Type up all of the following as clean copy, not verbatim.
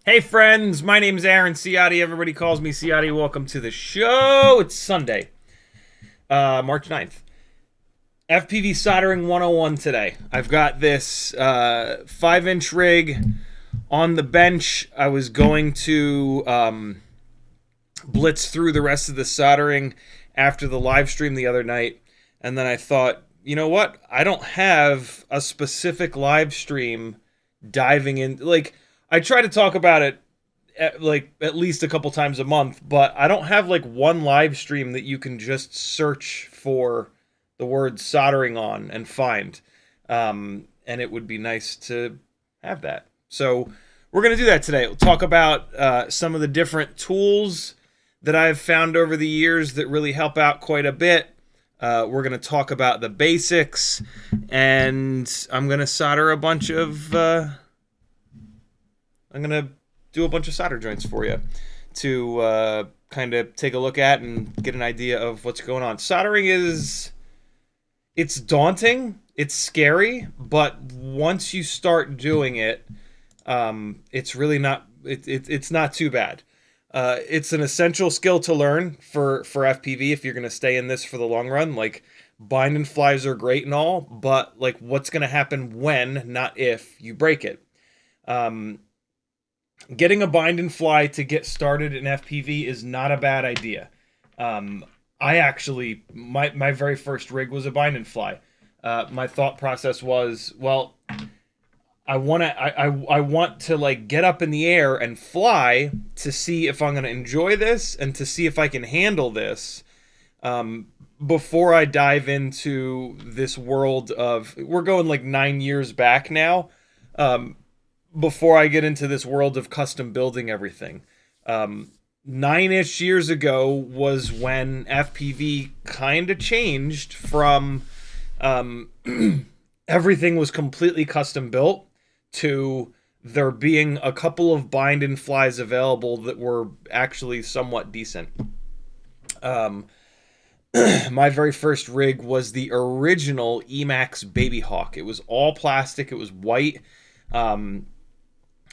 Hey friends, my name is Aaron Ciotti. Everybody calls me Ciotti. Welcome to the show. It's Sunday, March 9th. FPV Soldering 101 today. I've got this 5-inch rig on the bench. I was going to blitz through the rest of the soldering after the live stream the other night, and then I thought, you know what? I don't have a specific live stream diving in. Like, I try to talk about it at least a couple times a month, but I don't have like one live stream that you can just search for the word soldering on and find. And it would be nice to have that. So we're going to do that today. We'll talk about some of the different tools that I've found over the years that really help out quite a bit. We're going to talk about the basics, and I'm going to solder a bunch of... I'm going to do a bunch of solder joints for you to kind of take a look at and get an idea of what's going on. Soldering it's daunting, it's scary, but once you start doing it, it's really not, it's not too bad. It's an essential skill to learn for FPV if you're going to stay in this for the long run. Like, bind and flies are great and all, but like, what's going to happen when, not if, you break it. Getting a bind and fly to get started in FPV is not a bad idea. I actually, my very first rig was a bind and fly. My thought process was, well, I want to like get up in the air and fly to see if I'm going to enjoy this and to see if I can handle this before I dive into this world of, we're going like 9 years back now. Before I get into this world of custom building everything. 9-ish years ago was when FPV kind of changed from everything was completely custom built to there being a couple of bind and flies available that were actually somewhat decent. My very first rig was the original Emax Baby Hawk. It was all plastic. It was white.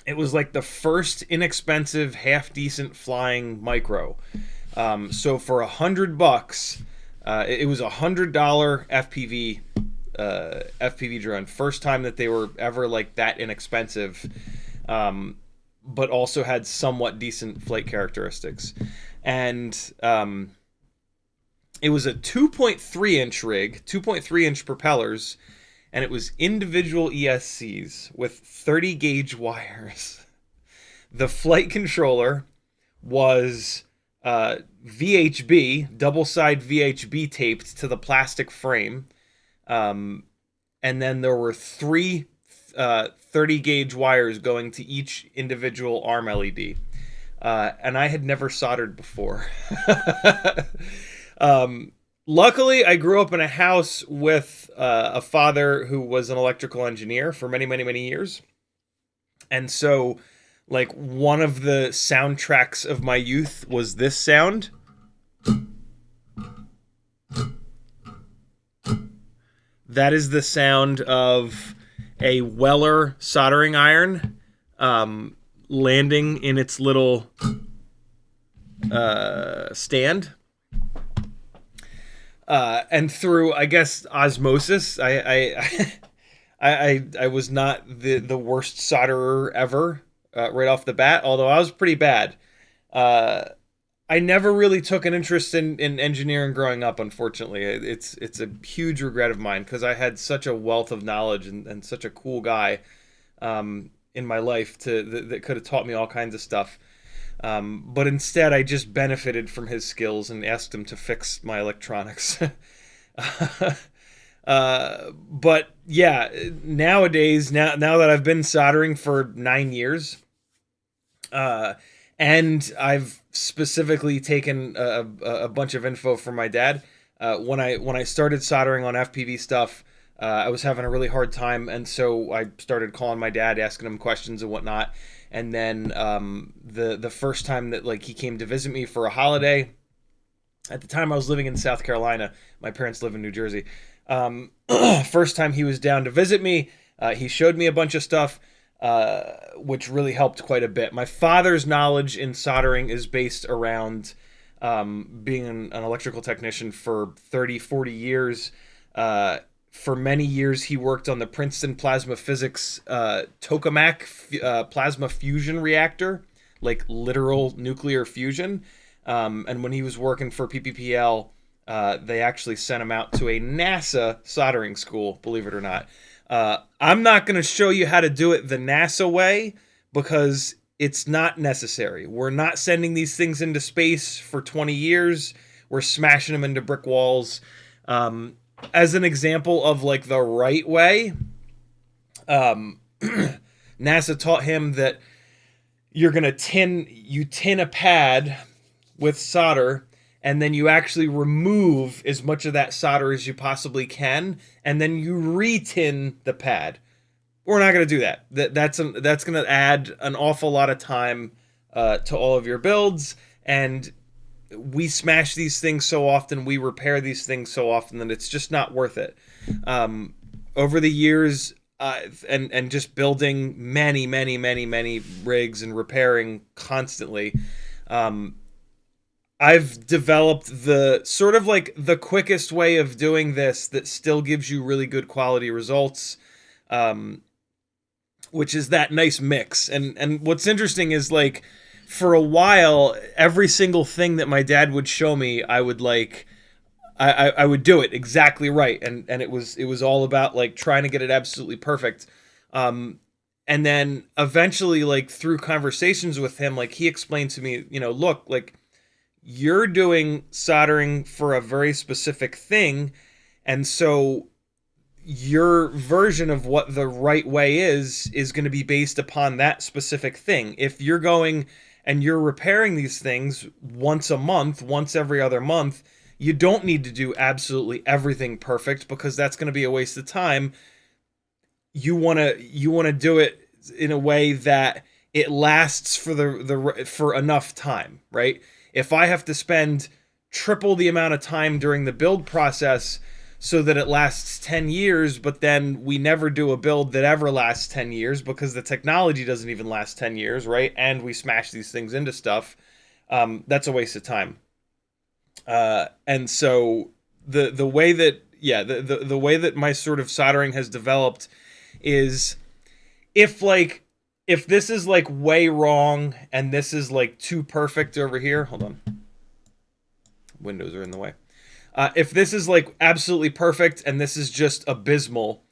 It was like the first inexpensive, half-decent flying micro. So for $100, it was $100 FPV FPV drone. First time that they were ever like that inexpensive, but also had somewhat decent flight characteristics. And it was a 2.3 inch rig, 2.3 inch propellers, and it was individual ESCs with 30 gauge wires. The flight controller was VHB, double side VHB taped to the plastic frame. And then there were three 30 gauge wires going to each individual arm LED. And I had never soldered before. Luckily, I grew up in a house with a father who was an electrical engineer for many, many, many years. And so, like, one of the soundtracks of my youth was this sound. That is the sound of a Weller soldering iron landing in its little stand. And through, I guess, osmosis, I was not the worst solderer ever right off the bat, although I was pretty bad. I never really took an interest in engineering growing up, unfortunately. It's a huge regret of mine because I had such a wealth of knowledge and such a cool guy in my life that could have taught me all kinds of stuff. But instead, I just benefited from his skills and asked him to fix my electronics. But yeah, nowadays, now that I've been soldering for 9 years, and I've specifically taken a bunch of info from my dad, when I started soldering on FPV stuff, I was having a really hard time, and so I started calling my dad, asking him questions and whatnot. And then the first time that like he came to visit me for a holiday, at the time I was living in South Carolina. My parents live in New Jersey. First time he was down to visit me, he showed me a bunch of stuff, which really helped quite a bit. My father's knowledge in soldering is based around being an electrical technician for 30, 40 years. For many years, he worked on the Princeton Plasma Physics tokamak plasma fusion reactor, like literal nuclear fusion. And when he was working for PPPL, they actually sent him out to a NASA soldering school, believe it or not. I'm not going to show you how to do it the NASA way because it's not necessary. We're not sending these things into space for 20 years. We're smashing them into brick walls. As an example of like the right way, NASA taught him that you're gonna tin a pad with solder, and then you actually remove as much of that solder as you possibly can, and then you re-tin the pad. We're not gonna do that. That's gonna add an awful lot of time to all of your builds, and we smash these things so often, we repair these things so often that it's just not worth it. Over the years, and just building many rigs and repairing constantly, I've developed the sort of like the quickest way of doing this that still gives you really good quality results, which is that nice mix. And what's interesting is like, for a while, every single thing that my dad would show me, I would like, I would do it exactly right, and it was all about like trying to get it absolutely perfect. And then eventually, like through conversations with him, like he explained to me, you know, look, like you're doing soldering for a very specific thing, and so your version of what the right way is going to be based upon that specific thing. If you're going and you're repairing these things once a month, once every other month, you don't need to do absolutely everything perfect because that's going to be a waste of time. You want to do it in a way that it lasts for enough time, right? If I have to spend triple the amount of time during the build process so that it lasts 10 years, but then we never do a build that ever lasts 10 years because the technology doesn't even last 10 years, right? And we smash these things into stuff. That's a waste of time. And so the way that yeah, the way that my sort of soldering has developed is if this is like way wrong and this is like too perfect over here, hold on, windows are in the way. If this is like absolutely perfect and this is just abysmal,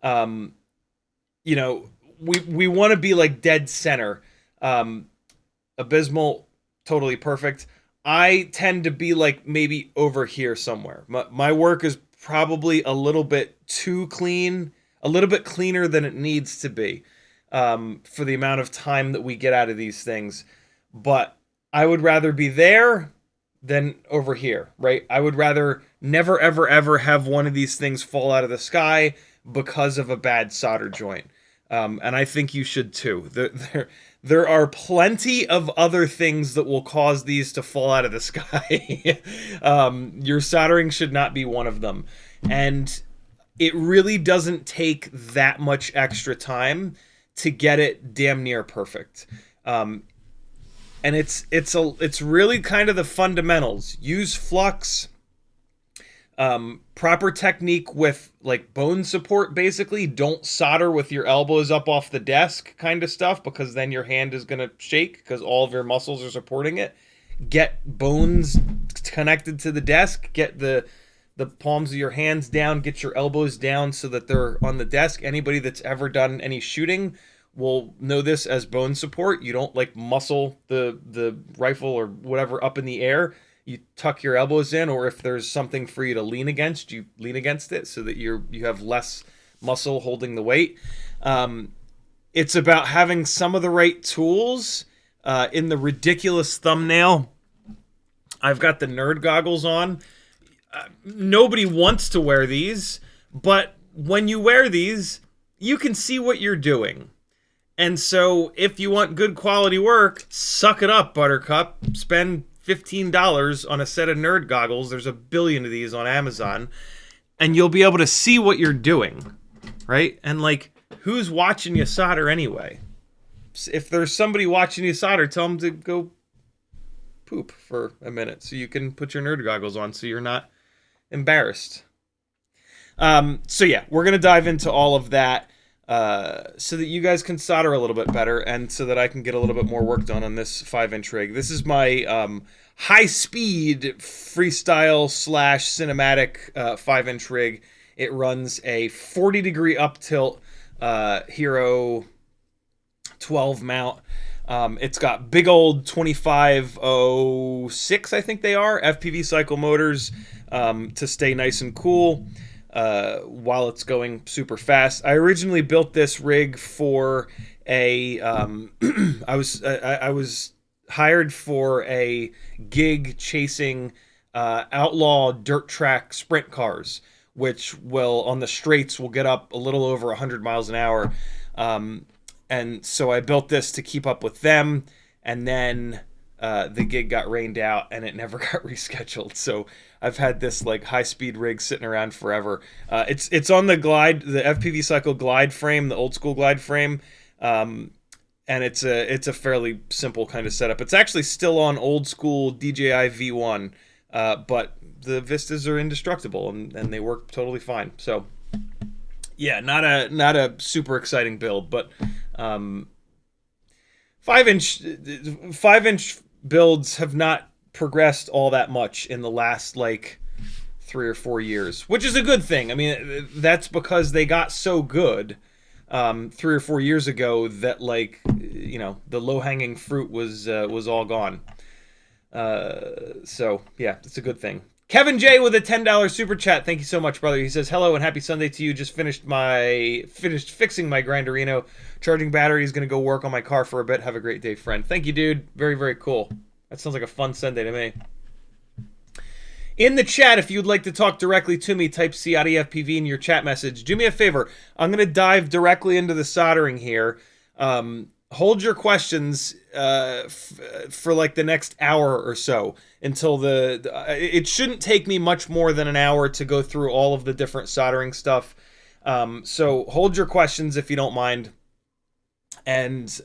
you know, we want to be like dead center. Abysmal, totally perfect. I tend to be like maybe over here somewhere. My work is probably a little bit too clean, a little bit cleaner than it needs to be, for the amount of time that we get out of these things. But I would rather be there than over here, right? I would rather never, ever, ever have one of these things fall out of the sky because of a bad solder joint. And I think you should too. There are plenty of other things that will cause these to fall out of the sky. Your soldering should not be one of them. And it really doesn't take that much extra time to get it damn near perfect. And it's really kind of the fundamentals. Use flux, proper technique with like bone support. Basically, don't solder with your elbows up off the desk, kind of stuff, because then your hand is gonna shake because all of your muscles are supporting it. Get bones connected to the desk. Get the palms of your hands down. Get your elbows down so that they're on the desk. Anybody that's ever done any shooting will know this as bone support. You don't like muscle the rifle or whatever up in the air. You tuck your elbows in, or if there's something for you to lean against, you lean against it so that you have less muscle holding the weight. It's about having some of the right tools. In the ridiculous thumbnail, I've got the nerd goggles on. Nobody wants to wear these, but when you wear these, you can see what you're doing. And so if you want good quality work, suck it up, Buttercup. Spend $15 on a set of nerd goggles. There's a billion of these on Amazon. And you'll be able to see what you're doing, right? And like, who's watching you solder anyway? If there's somebody watching you solder, tell them to go poop for a minute so you can put your nerd goggles on so you're not embarrassed. So yeah, we're going to dive into all of that. So that you guys can solder a little bit better and so that I can get a little bit more work done on this 5-inch rig. This is my high-speed freestyle / cinematic 5-inch rig. It runs a 40-degree up tilt Hero 12 mount. It's got big old 2506, I think they are, FPV cycle motors to stay nice and cool while it's going super fast. I originally built this rig for a I was hired for a gig chasing outlaw dirt track sprint cars, which will on the straights will get up a little over 100 miles an hour. And so I built this to keep up with them, and then the gig got rained out and it never got rescheduled. So I've had this like high-speed rig sitting around forever. It's on the Glide, the FPV Cycle Glide frame, the old school Glide frame, and it's a fairly simple kind of setup. It's actually still on old school DJI V1, but the Vistas are indestructible and they work totally fine. So yeah, not a super exciting build, but 5-inch builds have not progressed all that much in the last like 3 or 4 years, which is a good thing. I mean, that's because they got so good 3 or 4 years ago that, like, you know, the low-hanging fruit was all gone. So yeah, it's a good thing. Kevin J with a $10 super chat. Thank you so much, brother. He says, hello and happy Sunday to you. Just finished fixing my Granderino. Charging batteries. Going to go work on my car for a bit. Have a great day, friend. Thank you, dude. Very, very cool. That sounds like a fun Sunday to me. In the chat, if you'd like to talk directly to me, type CiottiFPV in your chat message. Do me a favor. I'm going to dive directly into the soldering here. Hold your questions for like the next hour or so until it shouldn't take me much more than an hour to go through all of the different soldering stuff. So hold your questions if you don't mind. And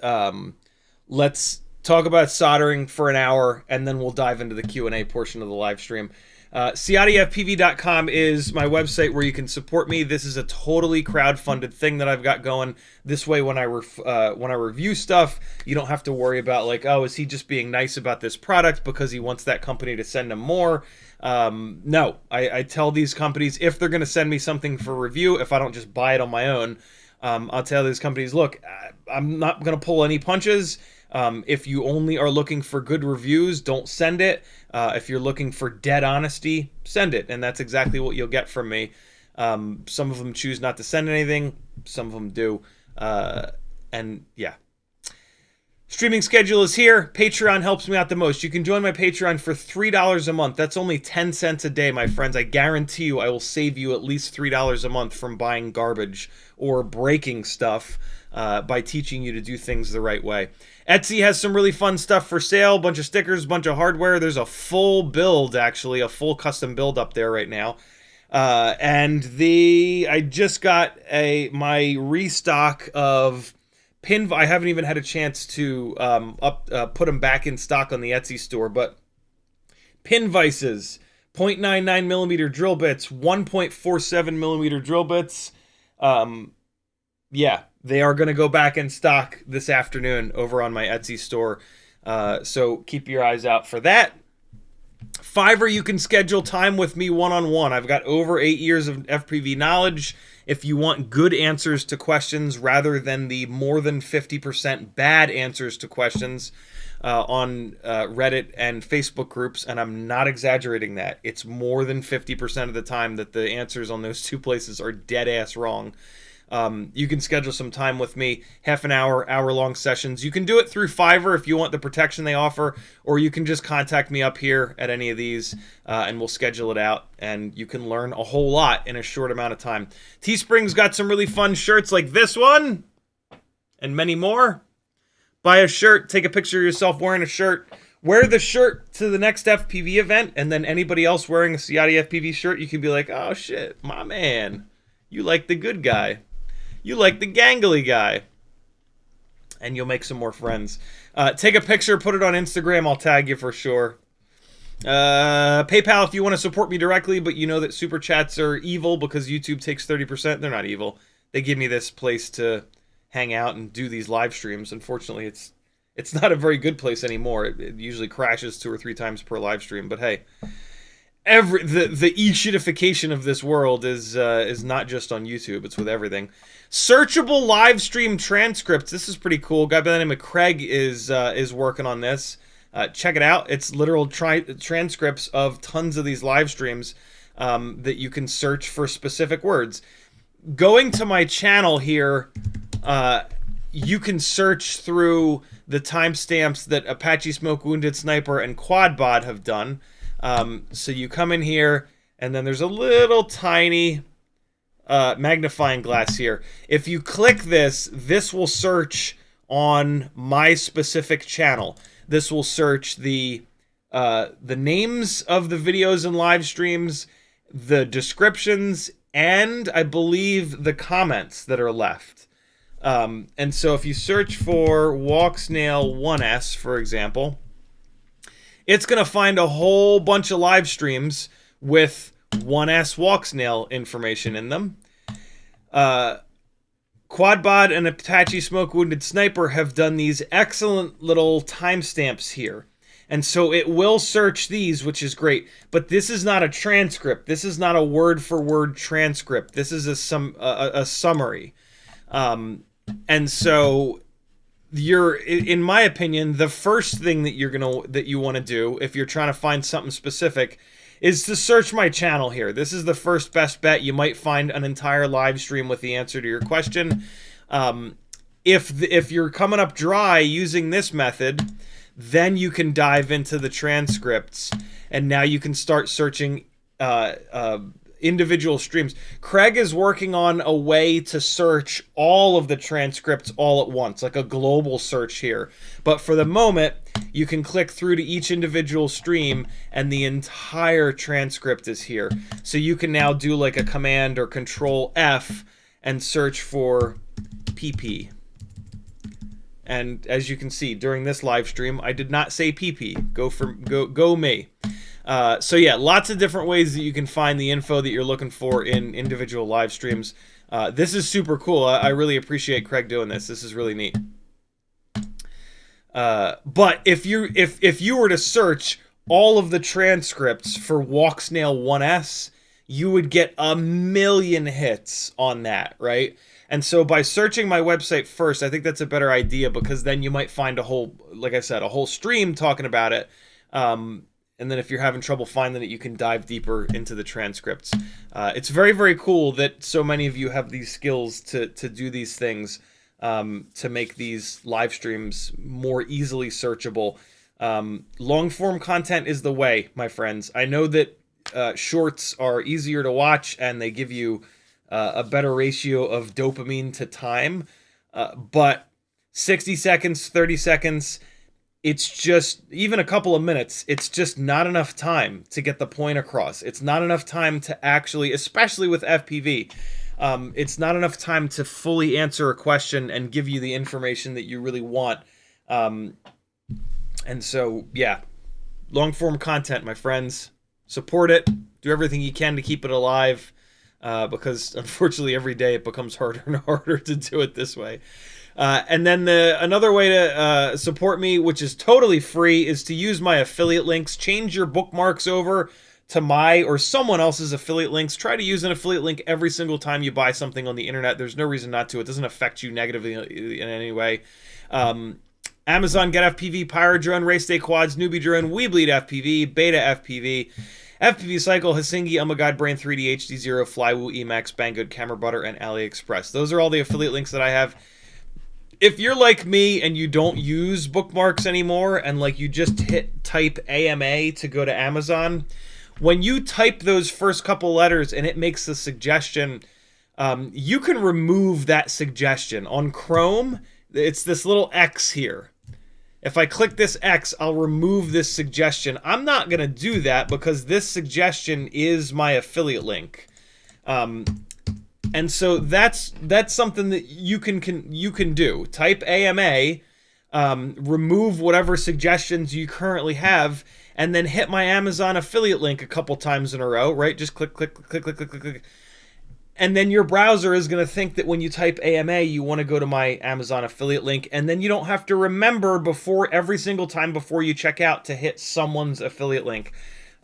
let's talk about soldering for an hour, and then we'll dive into the Q&A portion of the live stream. CiottiFPV.com is my website where you can support me. This is a totally crowdfunded thing that I've got going. This way, when I review stuff, you don't have to worry about like, oh, is he just being nice about this product because he wants that company to send him more? No, I tell these companies if they're going to send me something for review, if I don't just buy it on my own, I'll tell these companies, look, I'm not going to pull any punches. If you only are looking for good reviews, don't send it. If you're looking for dead honesty, send it. And that's exactly what you'll get from me. Some of them choose not to send anything. Some of them do. And yeah. Streaming schedule is here. Patreon helps me out the most. You can join my Patreon for $3 a month. That's only 10 cents a day, my friends. I guarantee you I will save you at least $3 a month from buying garbage or breaking stuff by teaching you to do things the right way. Etsy has some really fun stuff for sale. Bunch of stickers, bunch of hardware. There's a full build, actually, a full custom build up there right now. And I just got my restock of pin. I haven't even had a chance to put them back in stock on the Etsy store, but pin vices, 0.99 millimeter drill bits, 1.47 millimeter drill bits. Yeah, they are going to go back in stock this afternoon over on my Etsy store. So keep your eyes out for that. Fiverr, you can schedule time with me one-on-one. I've got over 8 years of FPV knowledge. If you want good answers to questions rather than the more than 50% bad answers to questions on Reddit and Facebook groups, and I'm not exaggerating that, it's more than 50% of the time that the answers on those two places are dead-ass wrong. You can schedule some time with me, half an hour, hour-long sessions. You can do it through Fiverr if you want the protection they offer, or you can just contact me up here at any of these, and we'll schedule it out, and you can learn a whole lot in a short amount of time. Teespring's got some really fun shirts like this one, and many more. Buy a shirt, take a picture of yourself wearing a shirt, wear the shirt to the next FPV event, and then anybody else wearing a CiottiFPV shirt, you can be like, oh shit, my man, you like the good guy. You like the gangly guy. And you'll make some more friends. Take a picture, put it on Instagram. I'll tag you for sure. PayPal if you want to support me directly, but you know that Super Chats are evil because YouTube takes 30%. They're not evil. They give me this place to hang out and do these live streams. Unfortunately, it's not a very good place anymore. It usually crashes 2 or 3 times per live stream. But hey, the e-shitification of this world is not just on YouTube. It's with everything. Searchable live stream transcripts. This is pretty cool. A guy by the name of Craig is working on this. Check it out. It's literal transcripts of tons of these live streams that you can search for specific words. Going to my channel here, you can search through the timestamps that Apache Smoke Wounded Sniper and Quadbot have done. So you come in here, and then there's a little tiny magnifying glass here. If you click this, this will search on my specific channel. This will search the names of the videos and live streams, the descriptions, and I believe the comments that are left. And so if you search for Walksnail 1S, for example, it's going to find a whole bunch of live streams with 1S Walksnail information in them. Quadbot and Apache Smoke Wounded Sniper have done these excellent little timestamps here. And so it will search these, which is great. But this is not a transcript. This is not a word-for-word transcript. This is a summary. And so in my opinion, the first thing that you want to do if you're trying to find something specific is to search my channel here. This is the first best bet. You might find an entire live stream with the answer to your question. If you're coming up dry using this method, then you can dive into the transcripts, and now you can start searching individual streams. Craig is working on a way to search all of the transcripts all at once, like a global search here. But for the moment, you can click through to each individual stream and the entire transcript is here. So you can now do like a command or control F and search for PP. And as you can see, during this live stream, I did not say PP. Go me. So yeah, lots of different ways that you can find the info that you're looking for in individual live streams. This is super cool. I really appreciate Craig doing this. This is really neat. But if you were to search all of the transcripts for Walksnail 1S, you would get a million hits on that, right? And so by searching my website first, I think that's a better idea, because then you might find a whole, like I said, a whole stream talking about it. And then if you're having trouble finding it, you can dive deeper into the transcripts. It's very, very cool that so many of you have these skills to do these things, to make these live streams more easily searchable. Long form content is the way, my friends. I know that shorts are easier to watch and they give you a better ratio of dopamine to time, but 60 seconds, 30 seconds, it's just, even a couple of minutes, it's just not enough time to get the point across. It's not enough time to actually, especially with FPV, it's not enough time to fully answer a question and give you the information that you really want. And so, yeah, long form content, my friends, support it, do everything you can to keep it alive, because unfortunately every day it becomes harder and harder to do it this way. And then another way to support me, which is totally free, is to use my affiliate links. Change your bookmarks over to my or someone else's affiliate links. Try to use an affiliate link every single time you buy something on the internet. There's no reason not to. It doesn't affect you negatively in any way. Amazon Get FPV, Pyro Drone, Race Day Quads, Newbie Drone, Weebleed FPV, Beta FPV, FPV Cycle, Hasingi, Guide, Brain 3D, HD0, Flywoo, Emacs, Banggood, Camera Butter, and AliExpress. Those are all the affiliate links that I have. If you're like me and you don't use bookmarks anymore, and like you just type AMA to go to Amazon, when you type those first couple letters and it makes the suggestion, you can remove that suggestion. On Chrome, it's this little X here. If I click this X, I'll remove this suggestion. I'm not going to do that because this suggestion is my affiliate link. And so that's something that you can do. Type AMA, remove whatever suggestions you currently have, and then hit my Amazon affiliate link a couple times in a row, right? Just click, click, click, click, click, click, click. And then your browser is going to think that when you type AMA, you want to go to my Amazon affiliate link, and then you don't have to remember every single time before you check out to hit someone's affiliate link.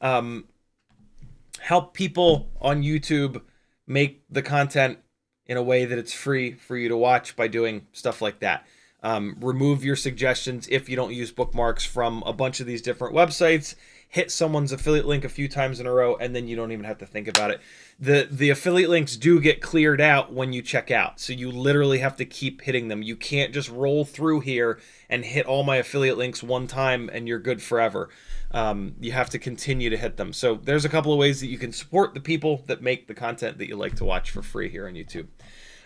Help people on YouTube make the content in a way that it's free for you to watch by doing stuff like that. Remove your suggestions if you don't use bookmarks from a bunch of these different websites. Hit someone's affiliate link a few times in a row, and then you don't even have to think about it. The affiliate links do get cleared out when you check out, so you literally have to keep hitting them. You can't just roll through here and hit all my affiliate links one time and you're good forever. You have to continue to hit them. So there's a couple of ways that you can support the people that make the content that you like to watch for free here on YouTube.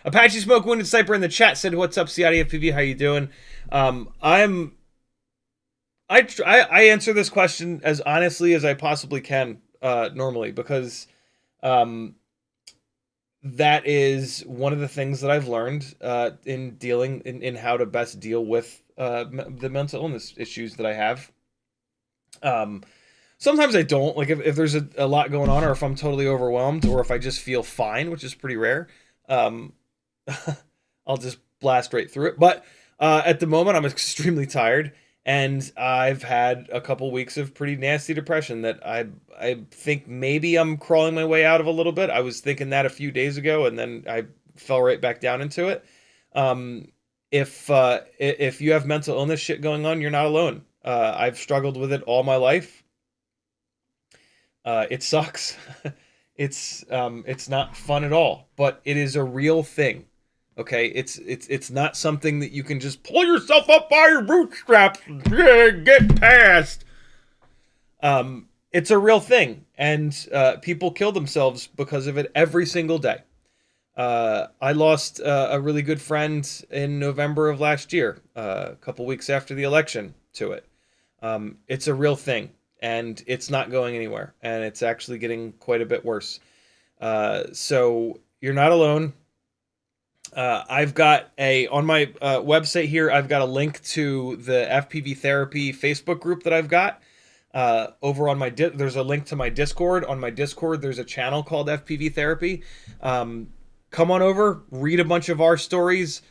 Apache Smoke Wounded Sniper in the chat said, "What's up, CiottiFPV? How you doing?" I answer this question as honestly as I possibly can normally, because that is one of the things that I've learned in dealing in how to best deal with the mental illness issues that I have. Sometimes I don't, like if there's a lot going on, or if I'm totally overwhelmed, or if I just feel fine, which is pretty rare, I'll just blast right through it. But at the moment, I'm extremely tired, and I've had a couple weeks of pretty nasty depression that I think maybe I'm crawling my way out of a little bit. I was thinking that a few days ago, and then I fell right back down into it. If you have mental illness shit going on, you're not alone. I've struggled with it all my life. It sucks. It's not fun at all, but it is a real thing. Okay, it's not something that you can just pull yourself up by your bootstraps and get past. It's a real thing, and people kill themselves because of it every single day. I lost a really good friend in November of last year, a couple weeks after the election, to it. It's a real thing, and it's not going anywhere, and it's actually getting quite a bit worse. So you're not alone. I've got on my website here, I've got a link to the FPV Therapy Facebook group that I've got. over on my there's a link to my Discord. On my Discord, there's a channel called FPV Therapy. Come on over, read a bunch of our stories.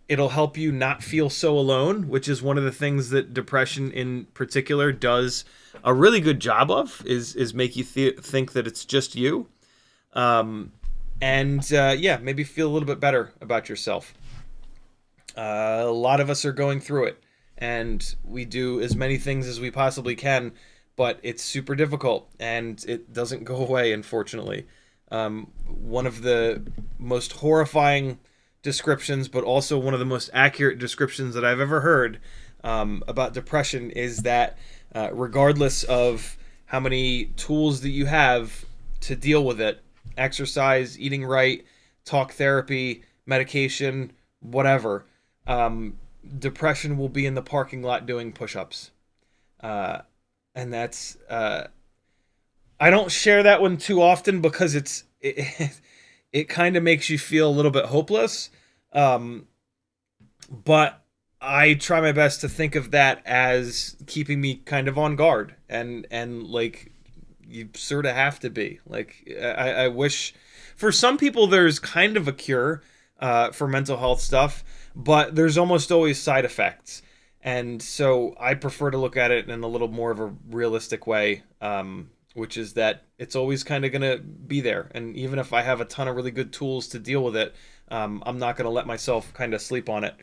It'll help you not feel so alone, which is one of the things that depression in particular does a really good job of, is make you think that it's just you. Yeah, maybe feel a little bit better about yourself. A lot of us are going through it, and we do as many things as we possibly can, but it's super difficult, and it doesn't go away, unfortunately. One of the most horrifying descriptions, but also one of the most accurate descriptions that I've ever heard about depression is that regardless of how many tools that you have to deal with it, exercise, eating right, talk therapy, medication, whatever, depression will be in the parking lot doing push-ups. And that's I don't share that one too often because it kind of makes you feel a little bit hopeless. But I try my best to think of that as keeping me kind of on guard, and like, you sort of have to be. Like, I wish for some people there's kind of a cure for mental health stuff, but there's almost always side effects. And so I prefer to look at it in a little more of a realistic way, which is that it's always kind of going to be there. And even if I have a ton of really good tools to deal with it, I'm not going to let myself kind of sleep on it,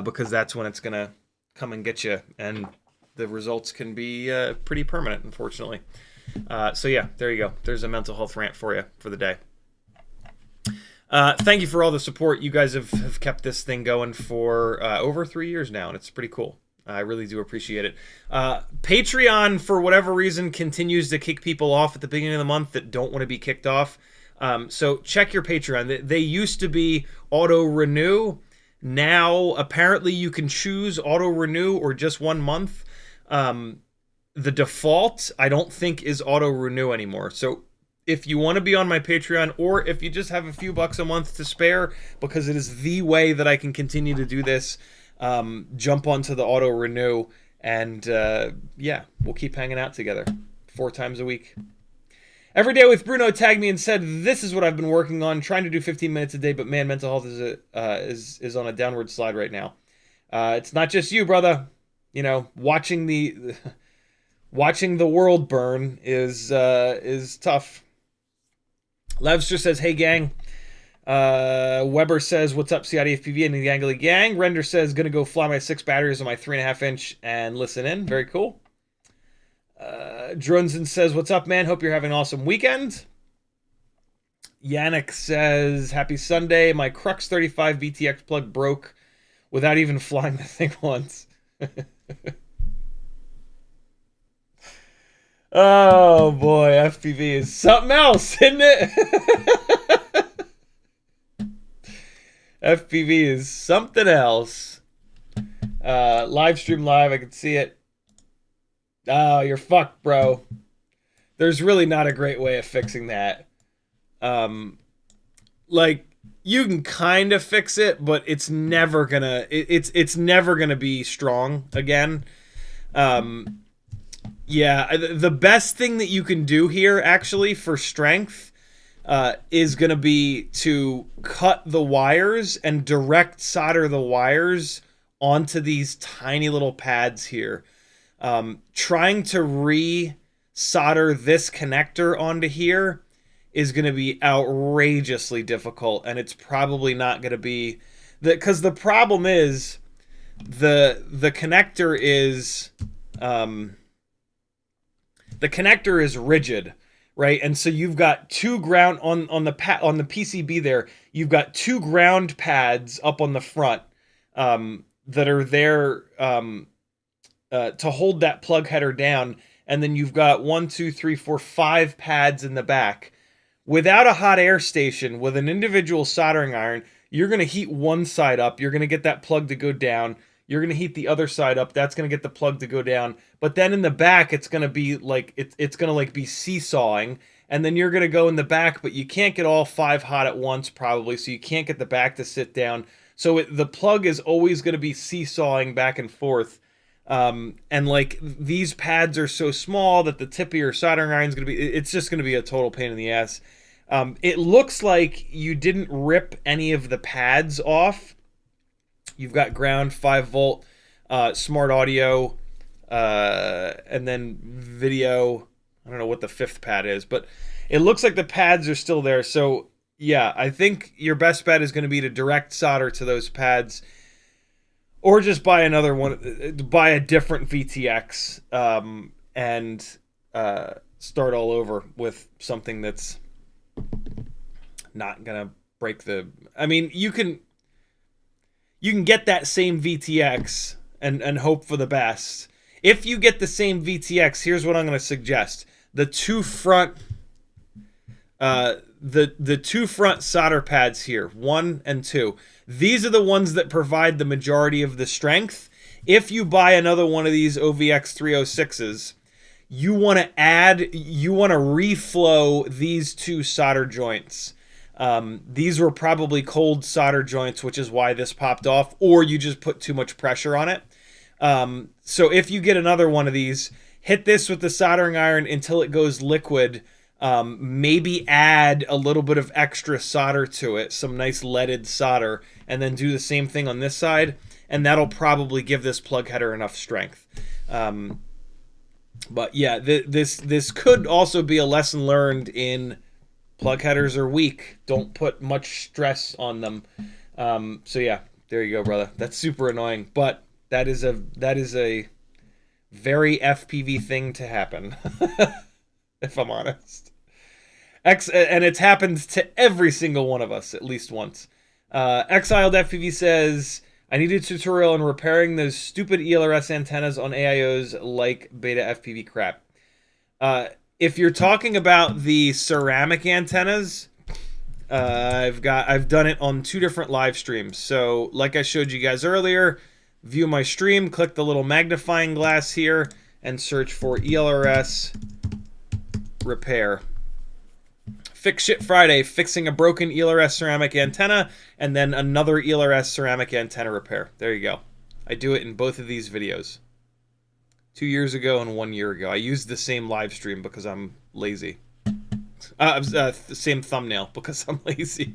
because that's when it's going to come and get you. And the results can be pretty permanent, unfortunately. So yeah, there you go. There's a mental health rant for you for the day. Thank you for all the support. You guys have kept this thing going for over 3 years now, and it's pretty cool. I really do appreciate it. Patreon, for whatever reason, continues to kick people off at the beginning of the month that don't want to be kicked off. So check your Patreon. They used to be auto-renew. Now, apparently, you can choose auto-renew or just 1 month. The default, I don't think, is auto-renew anymore. So if you want to be on my Patreon, or if you just have a few bucks a month to spare, because it is the way that I can continue to do this, jump onto the auto renew, and yeah, we'll keep hanging out together 4 times a week. Every Day with Bruno tagged me and said, "This is what I've been working on, trying to do 15 minutes a day, but man, mental health is on a downward slide right now." It's not just you, brother. You know, watching the world burn is tough. Levster says, "Hey gang." Weber says, "What's up, CiottiFPV and the Gangly Gang?" Render says, "Gonna go fly my 6 batteries on my 3.5 inch and listen in." Very cool. Drunzen says, "What's up, man? Hope you're having an awesome weekend." Yannick says, "Happy Sunday. My Crux 35 VTX plug broke without even flying the thing once." Oh boy, FPV is something else, isn't it? FPV is something else. Live stream live, I can see it. Oh, you're fucked, bro. There's really not a great way of fixing that. Like, you can kind of fix it, but it's never gonna it's never gonna be strong again. Yeah, the best thing that you can do here, actually, for strength, is going to be to cut the wires and direct solder the wires onto these tiny little pads here. Trying to re-solder this connector onto here is going to be outrageously difficult, and it's probably not going to be... Because the problem is, the connector is... the connector is rigid, right? And so you've got 2 ground on the PCB there. You've got 2 ground pads up on the front that are there to hold that plug header down, and then you've got 1, 2, 3, 4, 5 pads in the back. Without a hot air station, with an individual soldering iron, you're going to heat one side up. You're going to get that plug to go down. You're going to heat the other side up. That's going to get the plug to go down. But then in the back, it's going to be like, it's going to like be seesawing. And then you're going to go in the back, but you can't get all 5 hot at once probably. So you can't get the back to sit down. So the plug is always going to be seesawing back and forth. And like these pads are so small that the tip of your soldering iron is going to be, it's just going to be a total pain in the ass. It looks like you didn't rip any of the pads off. You've got ground, 5-volt, smart audio, and then video. I don't know what the 5th pad is, but it looks like the pads are still there. So yeah, I think your best bet is going to be to direct solder to those pads, or just buy another one, buy a different VTX, and start all over with something that's not gonna break the. I mean, you can get that same VTX and hope for the best. If you get the same VTX, here's what I'm gonna suggest: the two front solder pads here, 1 and 2. These are the ones that provide the majority of the strength. If you buy another one of these OVX 306s, you want to reflow these 2 solder joints. These were probably cold solder joints, which is why this popped off, or you just put too much pressure on it. So if you get another one of these, hit this with the soldering iron until it goes liquid. Maybe add a little bit of extra solder to it, some nice leaded solder, and then do the same thing on this side, and that'll probably give this plug header enough strength. But yeah, this could also be a lesson learned in plug headers are weak. Don't put much stress on them. So yeah, there you go, brother. That's super annoying, but that is a very FPV thing to happen, if I'm honest. And it's happened to every single one of us at least once. Exiled FPV says, I need a tutorial on repairing those stupid ELRS antennas on AIOs like beta FPV crap. If you're talking about the ceramic antennas, I've done it on 2 different live streams. So like I showed you guys earlier, view my stream, click the little magnifying glass here, and search for ELRS repair. Fix Shit Friday, fixing a broken ELRS ceramic antenna, and then another ELRS ceramic antenna repair. There you go. I do it in both of these videos. 2 years ago and 1 year ago. I used the same live stream because I'm lazy. The same thumbnail because I'm lazy.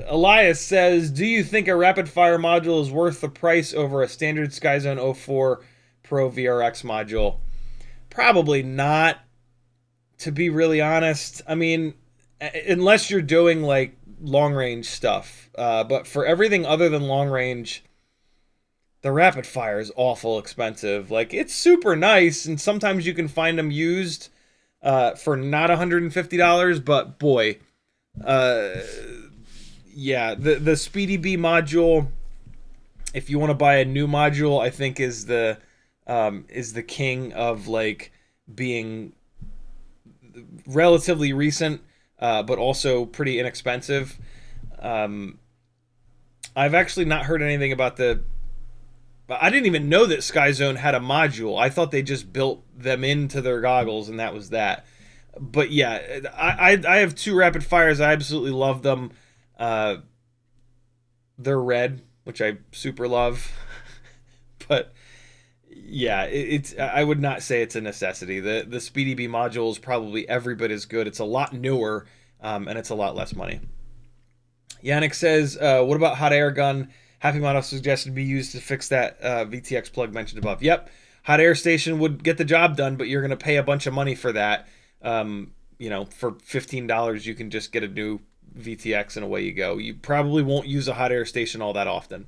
Elias says, do you think a rapid fire module is worth the price over a standard SkyZone 04 Pro VRX module? Probably not, to be really honest. I mean, unless you're doing like long range stuff. But for everything other than long range, the rapid fire is awful expensive. Like, it's super nice, and sometimes you can find them used for not $150, but boy, yeah, the SpeedyBee module, if you want to buy a new module, I think is the king of like being relatively recent, but also pretty inexpensive. I've actually not heard anything about I didn't even know that SkyZone had a module. I thought they just built them into their goggles and that was that. But yeah, I have 2 rapid fires. I absolutely love them. They're red, which I super love. But yeah, I would not say it's a necessity. The SpeedyBee module is probably every bit as good. It's a lot newer, and it's a lot less money. Yannick says, what about hot air gun? Happy Model suggested to be used to fix that VTX plug mentioned above. Yep, hot air station would get the job done, but you're going to pay a bunch of money for that. You know, for $15, you can just get a new VTX and away you go. You probably won't use a hot air station all that often.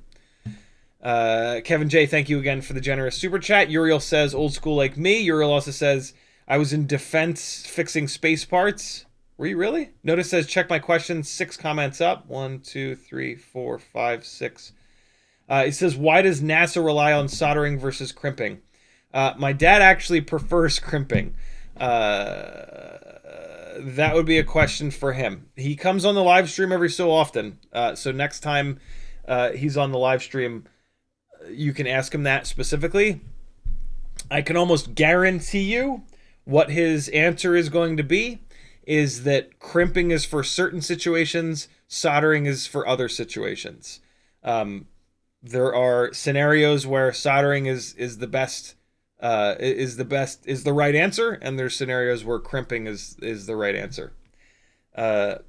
Kevin J, thank you again for the generous super chat. Uriel says, old school like me. Uriel also says, I was in defense fixing space parts. Were you really? Notice says, check my questions. 6 comments up. 1, 2, 3, 4, 5, 6. It says, why does NASA rely on soldering versus crimping? My dad actually prefers crimping. That would be a question for him. He comes on the live stream every so often. So next time he's on the live stream, you can ask him that specifically. I can almost guarantee you what his answer is going to be is that crimping is for certain situations, soldering is for other situations. There are scenarios where soldering is the best, is the right answer, and there's scenarios where crimping is the right answer. I'll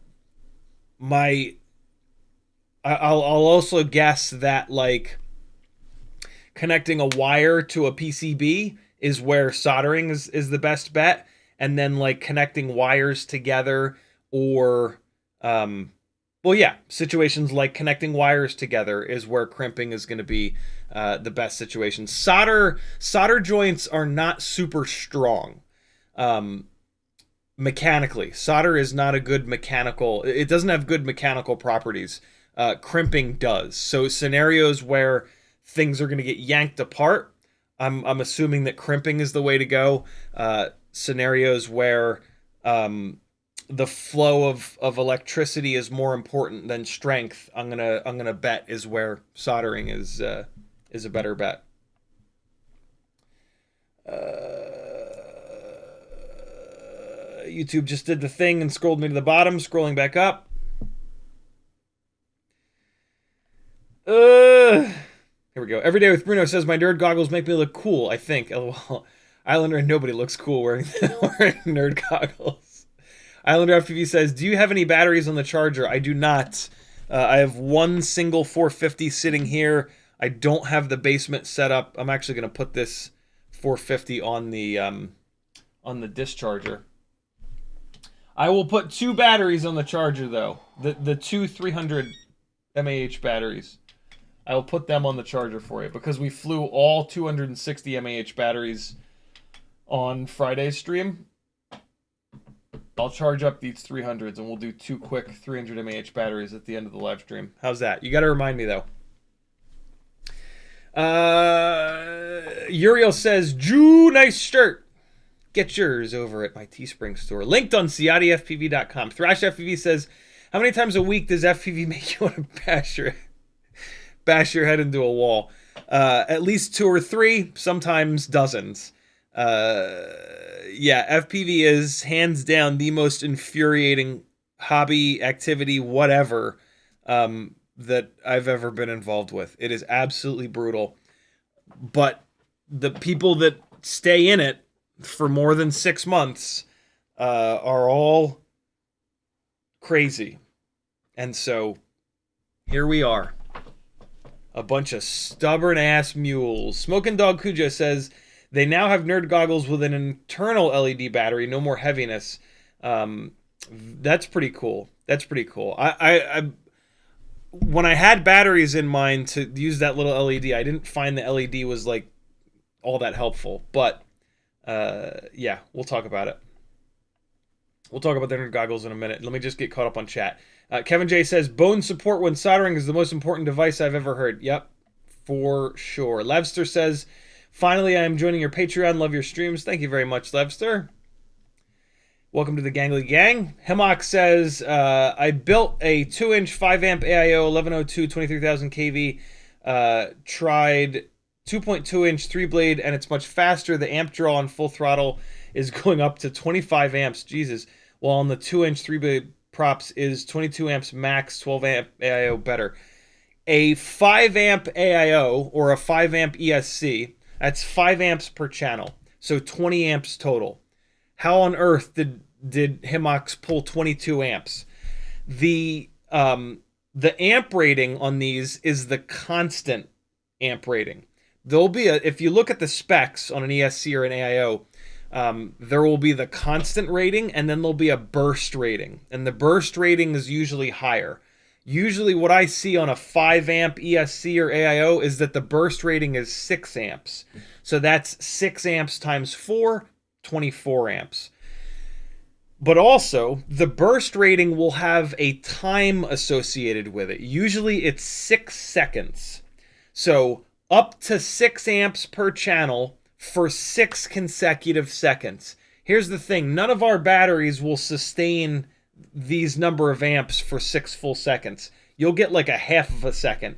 also guess that like connecting a wire to a PCB is where soldering is the best bet, and then like connecting wires together, or well, yeah, situations like connecting wires together is where crimping is going to be the best situation. Solder joints are not super strong mechanically. Solder is not a good mechanical. It doesn't have good mechanical properties. Crimping does. So scenarios where things are going to get yanked apart, I'm assuming that crimping is the way to go. Scenarios where the flow of electricity is more important than strength, I'm gonna bet is where soldering is a better bet. YouTube just did the thing and scrolled me to the bottom. Scrolling back up. Here we go. Every day with Bruno says my nerd goggles make me look cool. I think. LOL. Islander and nobody looks cool wearing nerd goggles. Islander FPV says, do you have any batteries on the charger? I do not. I have one single 450 sitting here. I don't have the basement set up. I'm actually going to put this 450 on the discharger. I will put 2 batteries on the charger though. The two 300 mAh batteries. I will put them on the charger for you because we flew all 260 mAh batteries on Friday's stream. I'll charge up these 300s and we'll do 2 quick 300 mAh batteries at the end of the live stream. How's that? You got to remind me though. Uriel says, Drew, nice shirt. Get yours over at my Teespring store. Linked on CiottiFPV.com. Thrash FPV says, how many times a week does FPV make you want to bash your head into a wall? At least 2 or 3, sometimes dozens. Yeah, FPV is hands down the most infuriating hobby, activity, whatever, that I've ever been involved with. It is absolutely brutal. But the people that stay in it for more than 6 months are all crazy. And so here we are. A bunch of stubborn ass mules. Smoking Dog Cujo says they now have nerd goggles with an internal LED battery, no more heaviness. That's pretty cool. That's pretty cool. I when I had batteries in mind to use that little LED, I didn't find the LED was like all that helpful. But yeah, we'll talk about it. We'll talk about the nerd goggles in a minute. Let me just get caught up on chat. Kevin J says, bone support when soldering is the most important device I've ever heard. Yep, for sure. Levster says, finally, I am joining your Patreon. Love your streams. Thank you very much, Levster. Welcome to the Gangly Gang. Hemok says, I built a 2-inch 5-amp AIO 1102 23,000 kV. Tried 2.2-inch 3-blade, and it's much faster. The amp draw on full throttle is going up to 25 amps. Jesus. While on the 2-inch 3-blade props is 22 amps max, 12 amp AIO better. A 5 amp AIO or a 5 amp ESC, that's 5 amps per channel, so 20 amps total. How on earth did Himox pull 22 amps? The amp rating on these is the constant amp rating. There'll be if you look at the specs on an ESC or an AIO, there will be the constant rating, and then there'll be a burst rating. And the burst rating is usually higher. Usually what I see on a 5 amp ESC or AIO is that the burst rating is 6 amps. So that's 6 amps times 4, 24 amps. But also, the burst rating will have a time associated with it. Usually it's 6 seconds. So up to 6 amps per channel for 6 consecutive seconds. Here's the thing. None of our batteries will sustain these number of amps for 6 full seconds. You'll get like a half of a second.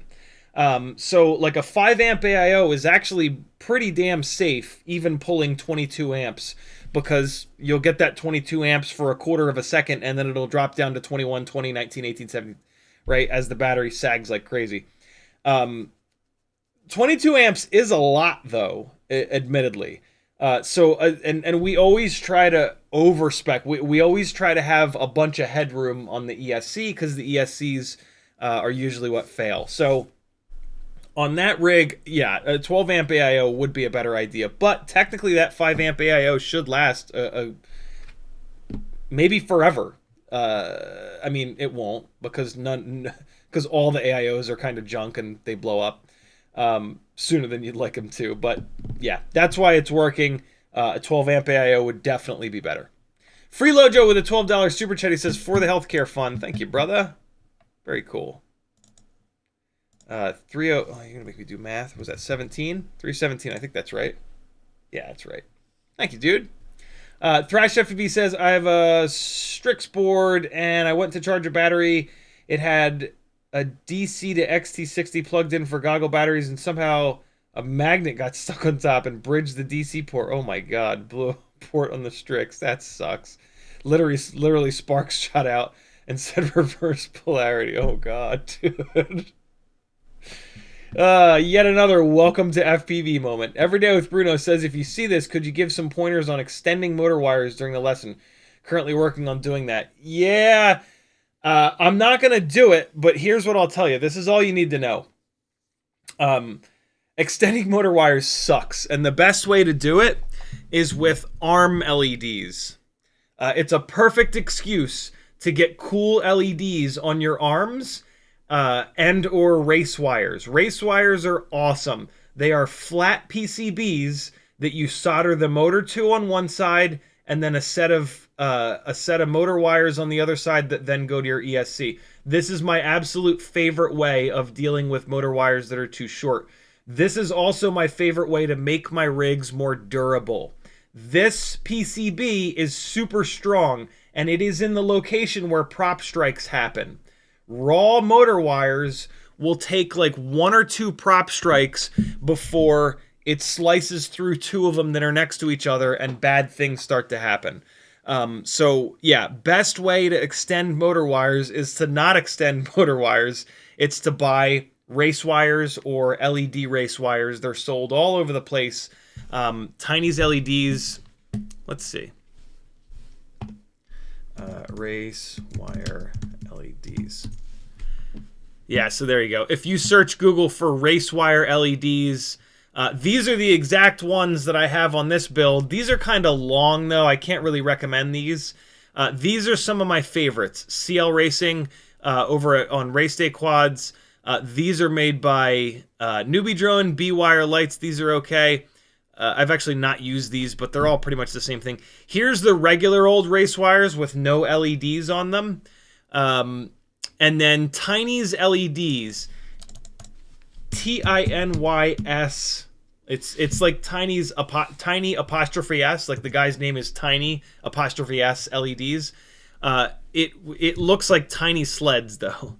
So like a 5 amp AIO is actually pretty damn safe, even pulling 22 amps, because you'll get that 22 amps for a quarter of a second, and then it'll drop down to 21, 20, 19, 18, 17, right, as the battery sags like crazy. 22 amps is a lot, though, admittedly. And we always try to overspec. We always try to have a bunch of headroom on the ESC because the ESCs are usually what fail. So on that rig, yeah, a 12 amp AIO would be a better idea. But technically, that 5 amp AIO should last maybe forever. I mean, it won't because all the AIOs are kind of junk and they blow up sooner than you'd like them to. But yeah, that's why it's working. A 12 amp AIO would definitely be better. Free Lojo with a $12 super chat. He says, for the healthcare fund. Thank you, brother. Very cool. 30. Oh, you're gonna make me do math. Was that 17? 317. I think that's right. Yeah, that's right. Thank you, dude. Thrash FPV says, I have a Strix board and I went to charge a battery. It had a DC to XT60 plugged in for goggle batteries, and somehow a magnet got stuck on top and bridged the DC port. Oh my god, blew a port on the Strix. That sucks. Literally sparks shot out and said reverse polarity. Oh god, dude. Yet another welcome to FPV moment. Every Day with Bruno says, if you see this, could you give some pointers on extending motor wires during the lesson? Currently working on doing that. Yeah, I'm not going to do it, but here's what I'll tell you. This is all you need to know. Extending motor wires sucks, and the best way to do it is with arm LEDs. It's a perfect excuse to get cool LEDs on your arms and or race wires. Race wires are awesome. They are flat PCBs that you solder the motor to on one side, and then a set of motor wires on the other side that then go to your ESC. This is my absolute favorite way of dealing with motor wires that are too short. This is also my favorite way to make my rigs more durable. This PCB is super strong, and it is in the location where prop strikes happen. Raw motor wires will take like 1 or 2 prop strikes before it slices through 2 of them that are next to each other and bad things start to happen. So yeah, best way to extend motor wires is to not extend motor wires. It's to buy race wires or LED race wires. They're sold all over the place. Tiny's LEDs, let's see. Race wire LEDs. Yeah, so there you go. If you search Google for race wire LEDs, these are the exact ones that I have on this build. These are kind of long, though. I can't really recommend these. These are some of my favorites. CL Racing over on Race Day Quads. These are made by Newbie Drone, B-Wire Lights. These are okay. I've actually not used these, but they're all pretty much the same thing. Here's the regular old race wires with no LEDs on them. And then Tiny's LEDs. Tinys. It's like Tiny's Tiny apostrophe S, like the guy's name is Tiny apostrophe S LEDs. It looks like tiny sleds though.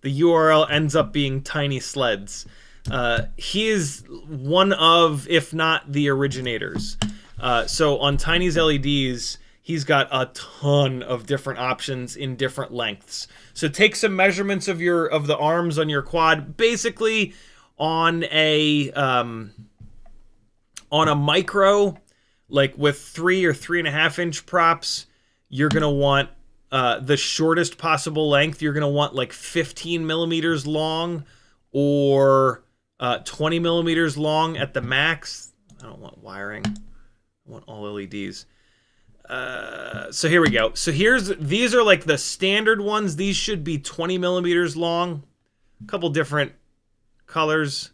The URL ends up being Tiny Sleds. He is one of, if not the originators. So on Tiny's LEDs, he's got a ton of different options in different lengths. So take some measurements of the arms on your quad. Basically, on a micro, like with 3 or 3.5 inch props, you're gonna want the shortest possible length. You're gonna want like 15 millimeters long or 20 millimeters long at the max. I don't want wiring. I want all LEDs. So here we go. So these are like the standard ones. These should be 20 millimeters long. A couple different colors.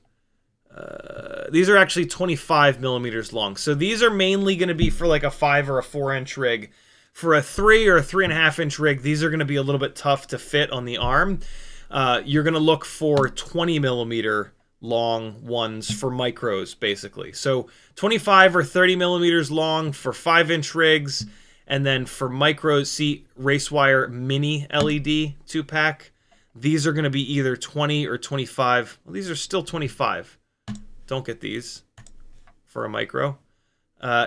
These are actually 25 millimeters long. So these are mainly going to be for like a 5 or a 4 inch rig. For a 3 or a 3.5 inch rig, these are going to be a little bit tough to fit on the arm. You're going to look for 20 millimeter long ones for micros, basically. So 25 or 30 millimeters long for 5 inch rigs, and then for micros, see Racewire Mini LED 2-pack. These are going to be either 20 or 25. Well, these are still 25. Don't get these for a micro.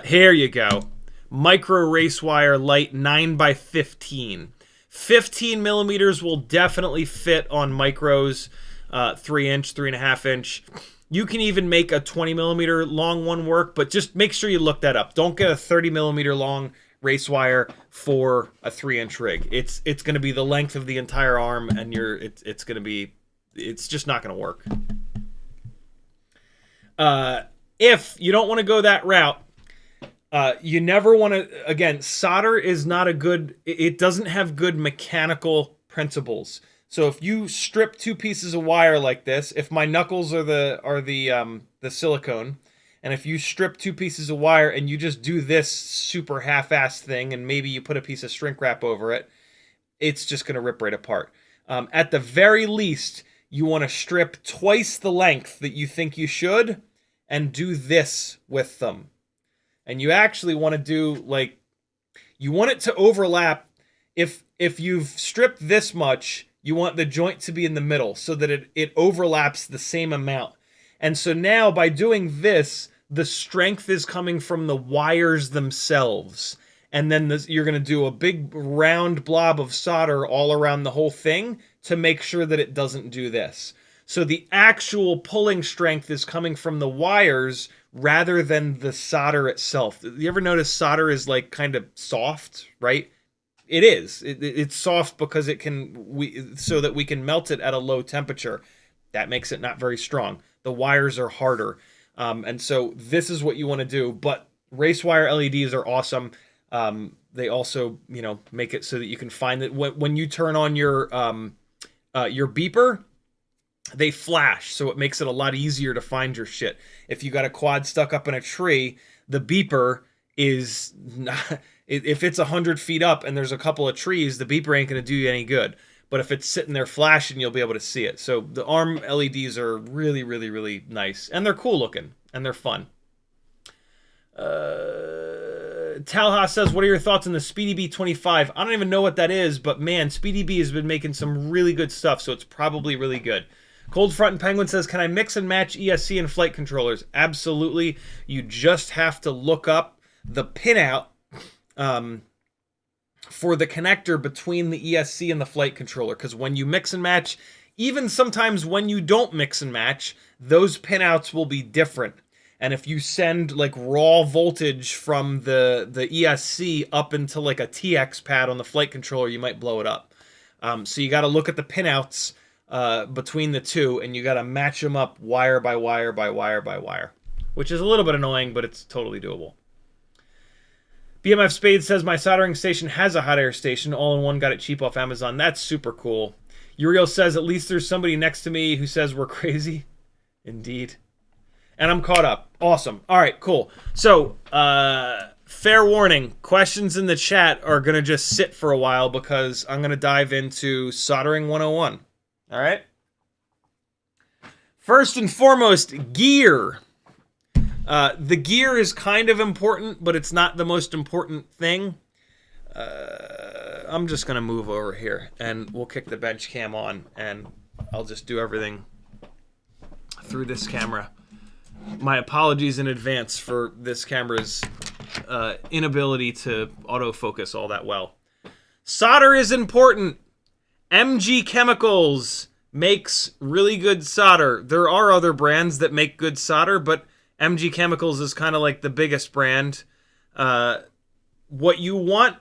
Here you go. Micro Racewire Light 9x15. 15 millimeters will definitely fit on micros. 3 inch, 3.5 inch. You can even make a 20 millimeter long one work, but just make sure you look that up. Don't get a 30 millimeter long race wire for a 3-inch rig. It's going to be the length of the entire arm, and it's going to be, it's just not going to work. If you don't want to go that route, you never want to, again, solder is not a good, it doesn't have good mechanical principles. So if you strip 2 pieces of wire like this, if my knuckles are the silicone, and if you strip 2 pieces of wire and you just do this super half-assed thing, and maybe you put a piece of shrink wrap over it, it's just going to rip right apart. At the very least, you want to strip twice the length that you think you should, and do this with them. And you actually want to do, like, you want it to overlap. If you've stripped this much, you want the joint to be in the middle so that it overlaps the same amount. And so now by doing this, the strength is coming from the wires themselves. And then you're going to do a big round blob of solder all around the whole thing to make sure that it doesn't do this. So the actual pulling strength is coming from the wires rather than the solder itself. You ever notice solder is like kind of soft, right? It is. It's soft because it can, so that we can melt it at a low temperature. That makes it not very strong. The wires are harder. And so this is what you want to do. But race wire LEDs are awesome. They also, you know, make it so that you can find that when you turn on your beeper, they flash, so it makes it a lot easier to find your shit. If you got a quad stuck up in a tree, the beeper is not, if it's 100 feet up and there's a couple of trees, the beeper ain't going to do you any good. But if it's sitting there flashing, you'll be able to see it. So the arm LEDs are really, really, really nice. And they're cool looking. And they're fun. Talha says, what are your thoughts on the SpeedyBee 25? I don't even know what that is, but man, SpeedyBee has been making some really good stuff, so it's probably really good. Cold Front and Penguin says, can I mix and match ESC and flight controllers? Absolutely. You just have to look up the pinout for the connector between the ESC and the flight controller, because when you mix and match, even sometimes when you don't mix and match, those pinouts will be different. And if you send like raw voltage from the ESC up into like a TX pad on the flight controller, you might blow it up. So you got to look at the pinouts between the two, and you got to match them up wire by wire by wire by wire, which is a little bit annoying, but it's totally doable. BMF Spade says, my soldering station has a hot air station, all-in-one, got it cheap off Amazon. That's super cool. Uriel says, at least there's somebody next to me who says we're crazy. Indeed. And I'm caught up. Awesome. All right, cool. So, fair warning, questions in the chat are going to just sit for a while because I'm going to dive into Soldering 101. All right? First and foremost, gear. The gear is kind of important, but it's not the most important thing. I'm just going to move over here, and we'll kick the bench cam on, and I'll just do everything through this camera. My apologies in advance for this camera's inability to autofocus all that well. Solder is important. MG Chemicals makes really good solder. There are other brands that make good solder, but MG Chemicals is kind of like the biggest brand. What you want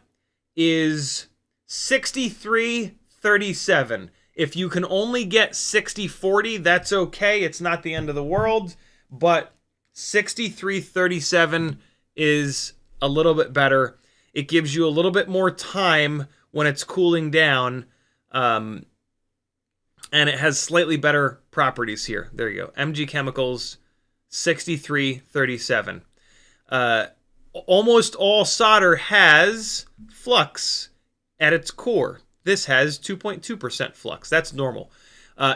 is 63-37. If you can only get 60-40, that's okay. It's not the end of the world. But 63-37 is a little bit better. It gives you a little bit more time when it's cooling down. And it has slightly better properties here. There you go. MG Chemicals, 63-37. Almost all solder has flux at its core. This has 2.2% flux. That's normal.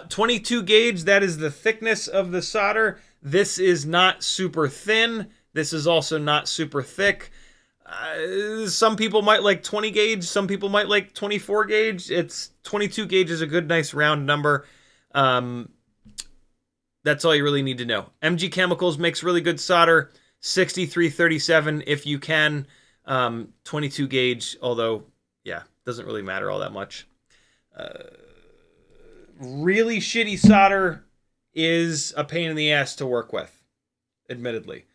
22 gauge, that is the thickness of the solder. This is not super thin. This is also not super thick. Some people might like 20 gauge. Some people might like 24 gauge. 22 gauge is a good, nice round number. That's all you really need to know. MG Chemicals makes really good solder. 63-37 if you can. 22 gauge, although, yeah, doesn't really matter all that much. Really shitty solder is a pain in the ass to work with, admittedly.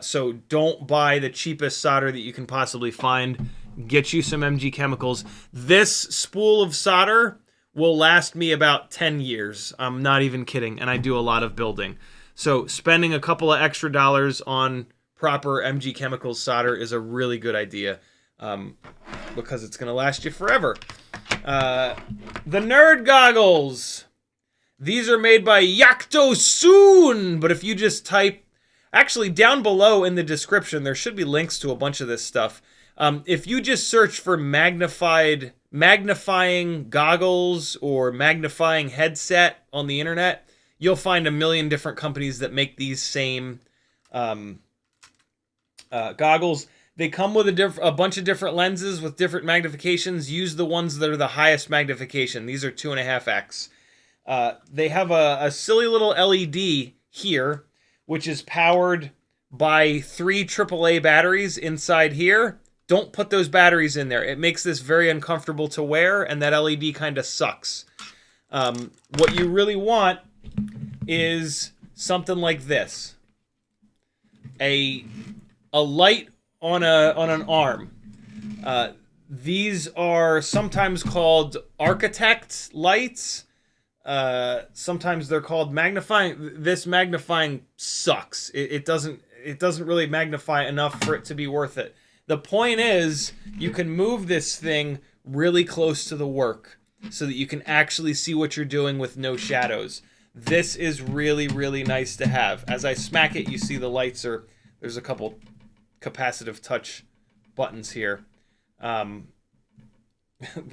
So don't buy the cheapest solder that you can possibly find. Get you some MG Chemicals. This spool of solder will last me about 10 years. I'm not even kidding, and I do a lot of building. So spending a couple of extra dollars on proper MG Chemicals solder is a really good idea, because it's going to last you forever. The Nerd Goggles. These are made by Yakto Soon, but if you just type... Actually, down below in the description, there should be links to a bunch of this stuff. If you just search for magnifying goggles or magnifying headset on the internet, you'll find a million different companies that make these same goggles. They come with a bunch of different lenses with different magnifications. Use the ones that are the highest magnification. These are 2.5x. They have a silly little LED here, which is powered by 3 AAA batteries inside here. Don't put those batteries in there. It makes this very uncomfortable to wear, and that LED kind of sucks. What you really want is something like this. A light on an arm. These are sometimes called architect lights. Sometimes they're called magnifying. This magnifying sucks. It doesn't really magnify enough for it to be worth it. The point is, you can move this thing really close to the work so that you can actually see what you're doing with no shadows. This is really, really nice to have. As I smack it, you see the lights are... There's a couple capacitive touch buttons here that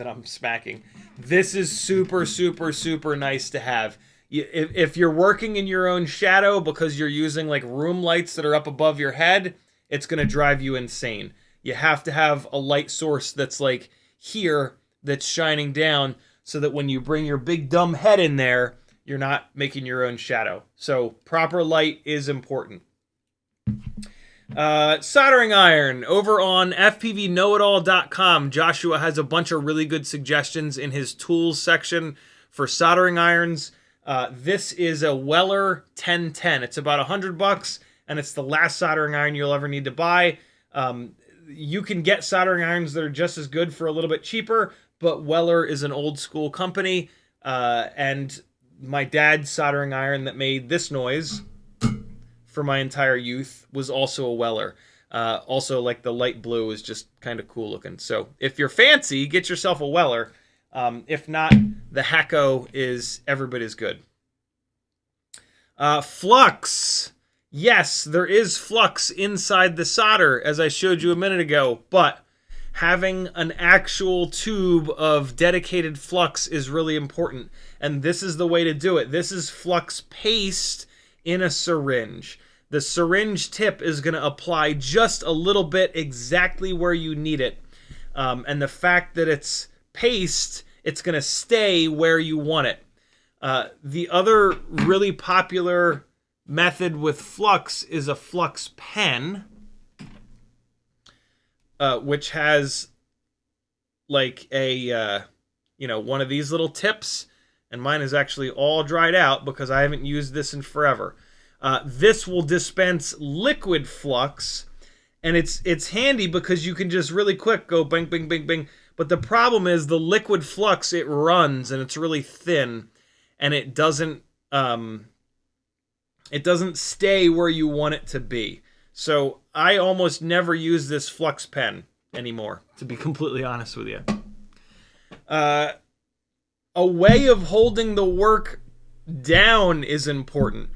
I'm smacking. This is super, super, super nice to have. If you're working in your own shadow because you're using like room lights that are up above your head, it's going to drive you insane. You have to have a light source that's like here, that's shining down, so that when you bring your big dumb head in there, you're not making your own shadow. So proper light is important. Soldering iron. Over on FPVKnowItAll.com, Joshua has a bunch of really good suggestions in his tools section for soldering irons. This is a Weller 1010. It's about $100, and it's the last soldering iron you'll ever need to buy. You can get soldering irons that are just as good for a little bit cheaper, but Weller is an old school company, and my dad's soldering iron that made this noise for my entire youth was also a Weller. Also, like, the light blue is just kind of cool looking. So if you're fancy, get yourself a Weller. If not, the Hacko is every bit as good. Flux. Yes, there is flux inside the solder, as I showed you a minute ago, but having an actual tube of dedicated flux is really important, and this is the way to do it. This is flux paste in a syringe. The syringe tip is going to apply just a little bit exactly where you need it, and the fact that it's paste, it's going to stay where you want it. The other really popular method with flux is a flux pen, which has like a one of these little tips, and mine is actually all dried out because I haven't used this in forever. This will dispense liquid flux, and it's handy because you can just really quick go bing, bing, bing, bing. But the problem is the liquid flux, it runs and it's really thin, and it doesn't stay where you want it to be. So I almost never use this flux pen anymore, to be completely honest with you. A way of holding the work down is important.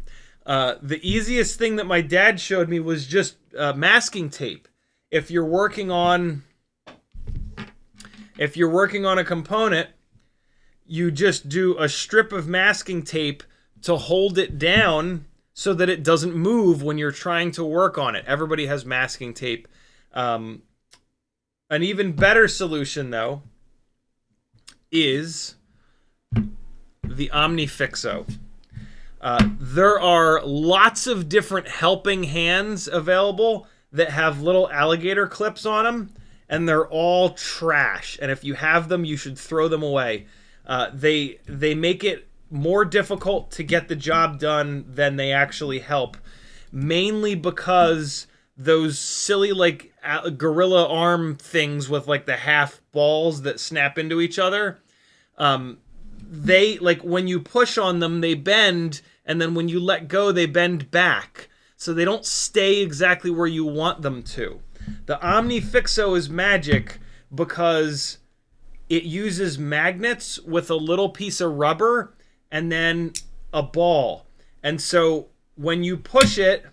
The easiest thing that my dad showed me was just masking tape. If you're working on a component, you just do a strip of masking tape to hold it down so that it doesn't move when you're trying to work on it. Everybody has masking tape. An even better solution, though, is the OmniFixo. There are lots of different helping hands available that have little alligator clips on them, and they're all trash. And if you have them, you should throw them away. They make it more difficult to get the job done than they actually help, mainly because those silly like gorilla arm things with like the half balls that snap into each other, they, like, when you push on them they bend, and then when you let go they bend back, so they don't stay exactly where you want them to. The OmniFixo is magic because it uses magnets with a little piece of rubber and then a ball. And so when you push it,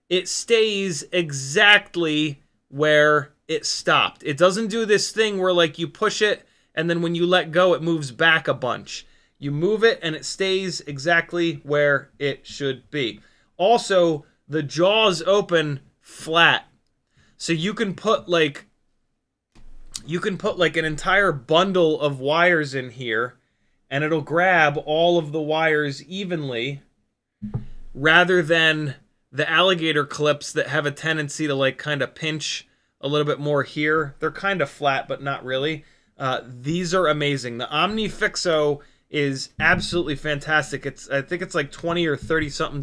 it stays exactly where it stopped. It doesn't do this thing where like you push it and then when you let go it moves back a bunch. You move it and it stays exactly where it should be. Also, the jaws open flat. So you can put like an entire bundle of wires in here and it'll grab all of the wires evenly, rather than the alligator clips that have a tendency to like kind of pinch a little bit more here. They're kind of flat, but not really. These are amazing. The OmniFixo is absolutely fantastic. I think it's like $20 or $30 something.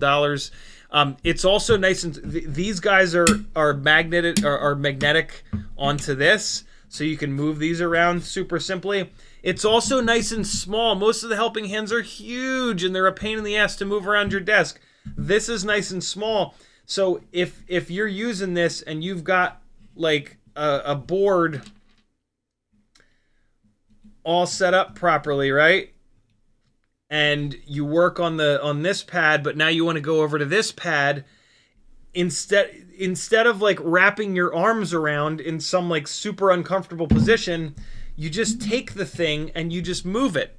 It's also nice, and these guys are magnetic onto this, so you can move these around super simply. It's also nice and small. Most of the helping hands are huge and they're a pain in the ass to move around your desk. This is nice and small. So if you're using this and you've got like a board all set up properly, right? And you work on this pad, but now you want to go over to this pad, instead of like wrapping your arms around in some like super uncomfortable position, you just take the thing and you just move it.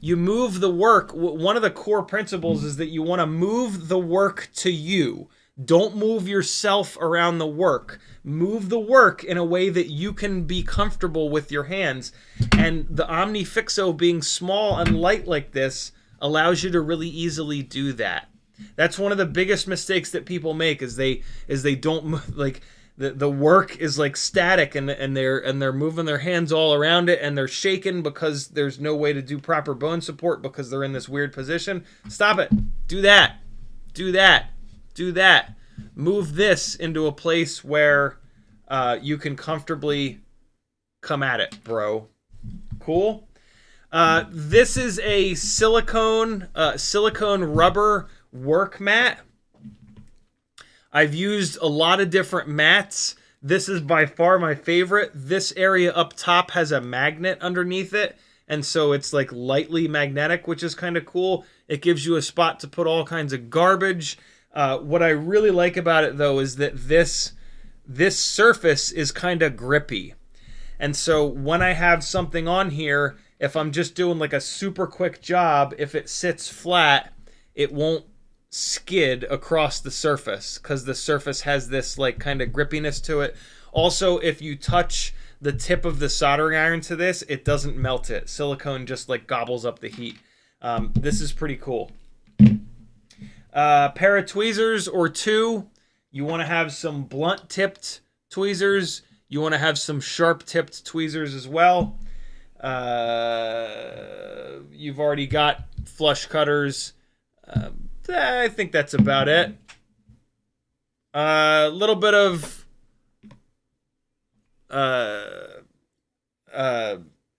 You move the work. One of the core principles is that you want to move the work to you. Don't move yourself around the work. Move the work in a way that you can be comfortable with your hands. And the OmniFixo being small and light like this allows you to really easily do that. That's one of the biggest mistakes that people make, is they don't move, like the work is like static and they're moving their hands all around it and they're shaking because there's no way to do proper bone support because they're in this weird position. Stop it. Do that. Do that. Do that. Move this into a place where you can comfortably come at it, bro. Cool. This is a silicone rubber work mat. I've used a lot of different mats. This is by far my favorite. This area up top has a magnet underneath it, and so it's like lightly magnetic, which is kind of cool. It gives you a spot to put all kinds of garbage. What I really like about it, though, is that this surface is kind of grippy. And so when I have something on here, if I'm just doing like a super quick job, if it sits flat, it won't skid across the surface because the surface has this like kind of grippiness to it. Also, if you touch the tip of the soldering iron to this, it doesn't melt it. Silicone just like gobbles up the heat. This is pretty cool. Pair of tweezers or two. You want to have some blunt tipped tweezers. You want to have some sharp tipped tweezers as well. You've already got flush cutters. I think that's about it. A little bit of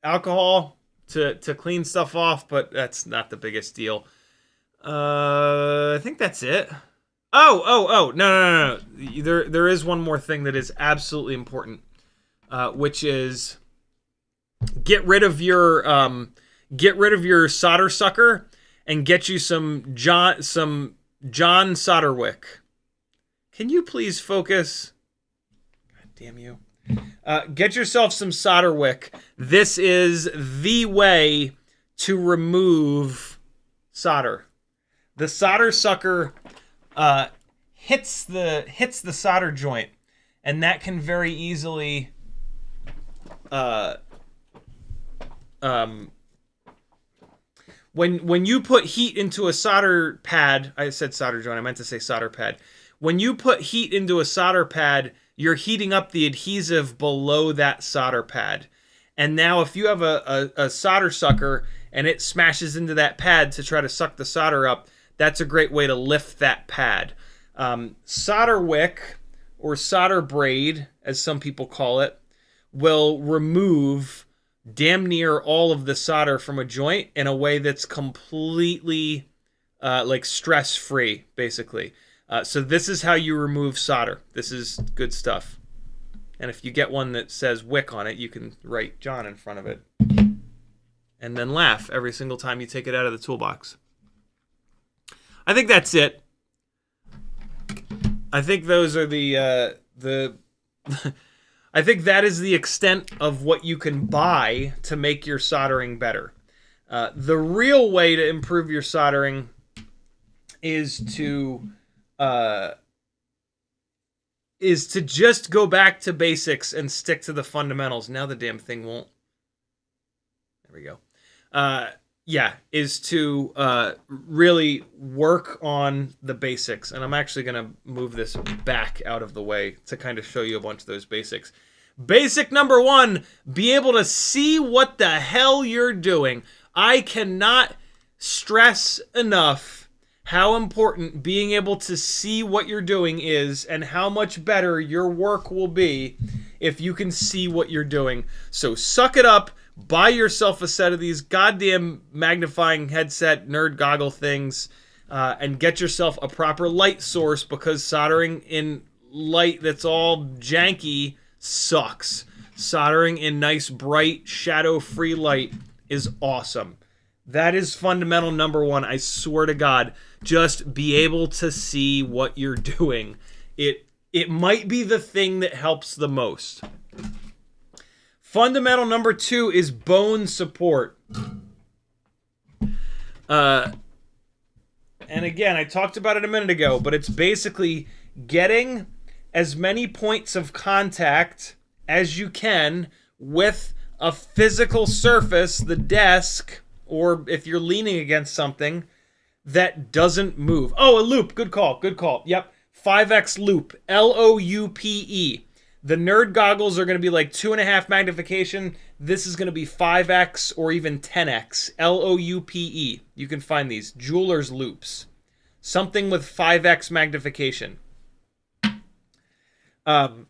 alcohol to clean stuff off, but that's not the biggest deal. I think that's it. Oh, no. There is one more thing that is absolutely important, which is get rid of your solder sucker and get you some John Solderwick. Can you please focus? God damn you. Get yourself some Solderwick. This is the way to remove solder. The solder sucker hits the solder joint, and that can very easily when you put heat into a solder pad, I said solder joint, I meant to say solder pad. When you put heat into a solder pad, you're heating up the adhesive below that solder pad. And now if you have a solder sucker and it smashes into that pad to try to suck the solder up, that's a great way to lift that pad. Solder wick, or solder braid, as some people call it, will remove damn near all of the solder from a joint in a way that's completely like stress-free, basically. So this is how you remove solder. This is good stuff. And if you get one that says wick on it, you can write John in front of it. And then laugh every single time you take it out of the toolbox. I think that's it. I think those are the I think that is the extent of what you can buy to make your soldering better. The real way to improve your soldering is to just go back to basics and stick to the fundamentals. Now the damn thing won't. There we go. Yeah, is to really work on the basics. And I'm actually going to move this back out of the way to kind of show you a bunch of those basics. Basic number 1, be able to see what the hell you're doing. I cannot stress enough how important being able to see what you're doing is, and how much better your work will be if you can see what you're doing. So suck it up. Buy yourself a set of these goddamn magnifying headset nerd goggle things, and get yourself a proper light source, because soldering in light that's all janky sucks. Soldering in nice, bright, shadow-free light is awesome. That is fundamental number 1. I swear to God, just be able to see what you're doing. It might be the thing that helps the most. Fundamental number 2 is bone support. And again, I talked about it a minute ago, but it's basically getting as many points of contact as you can with a physical surface, the desk, or if you're leaning against something, that doesn't move. Oh, a loop. Good call. Good call. Yep. 5x loop. L-O-U-P-E. The nerd goggles are going to be like 2.5 magnification. This is going to be 5x or even 10x. L-O-U-P-E. You can find these. Jeweler's loops. Something with 5x magnification. Bone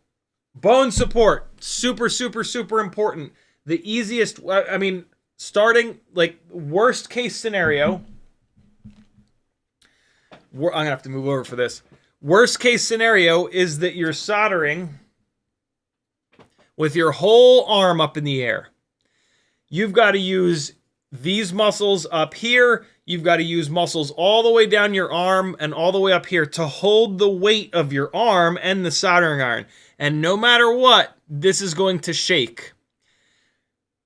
support. Super, super, super important. The easiest, I mean, starting, like, worst case scenario. I'm going to have to move over for this. Worst case scenario is that you're soldering with your whole arm up in the air. You've got to use these muscles up here. You've got to use muscles all the way down your arm and all the way up here to hold the weight of your arm and the soldering iron. And no matter what, this is going to shake.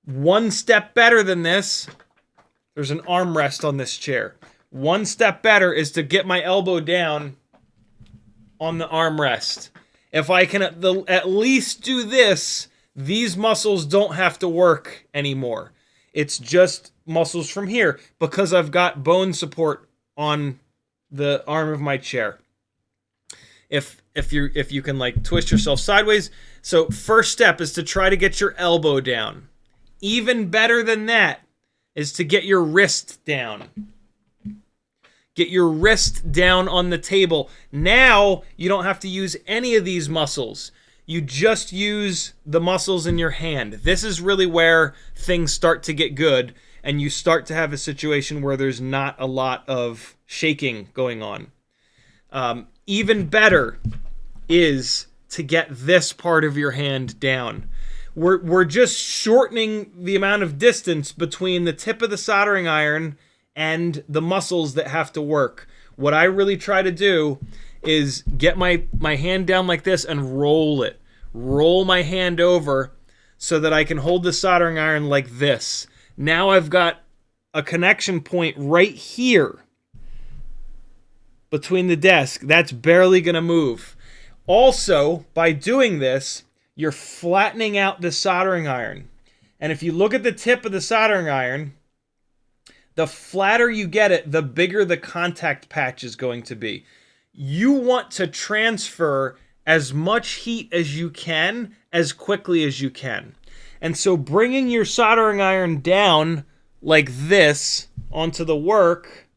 One step better than this, there's an armrest on this chair. One step better is to get my elbow down on the armrest. If I can at least do this, these muscles don't have to work anymore. It's just muscles from here because I've got bone support on the arm of my chair. If you can, like, twist yourself sideways. So first step is to try to get your elbow down. Even better than that is to get your wrist down. Get your wrist down on the table. Now you don't have to use any of these muscles. You just use the muscles in your hand. This is really where things start to get good, and you start to have a situation where there's not a lot of shaking going on. Even better is to get this part of your hand down. We're just shortening the amount of distance between the tip of the soldering iron and the muscles that have to work. What I really try to do is get my hand down like this and roll it. Roll my hand over so that I can hold the soldering iron like this. Now I've got a connection point right here between the desk. That's barely going to move. Also, by doing this, you're flattening out the soldering iron. And if you look at the tip of the soldering iron, the flatter you get it, the bigger the contact patch is going to be. You want to transfer as much heat as you can, as quickly as you can. And so bringing your soldering iron down like this onto the work,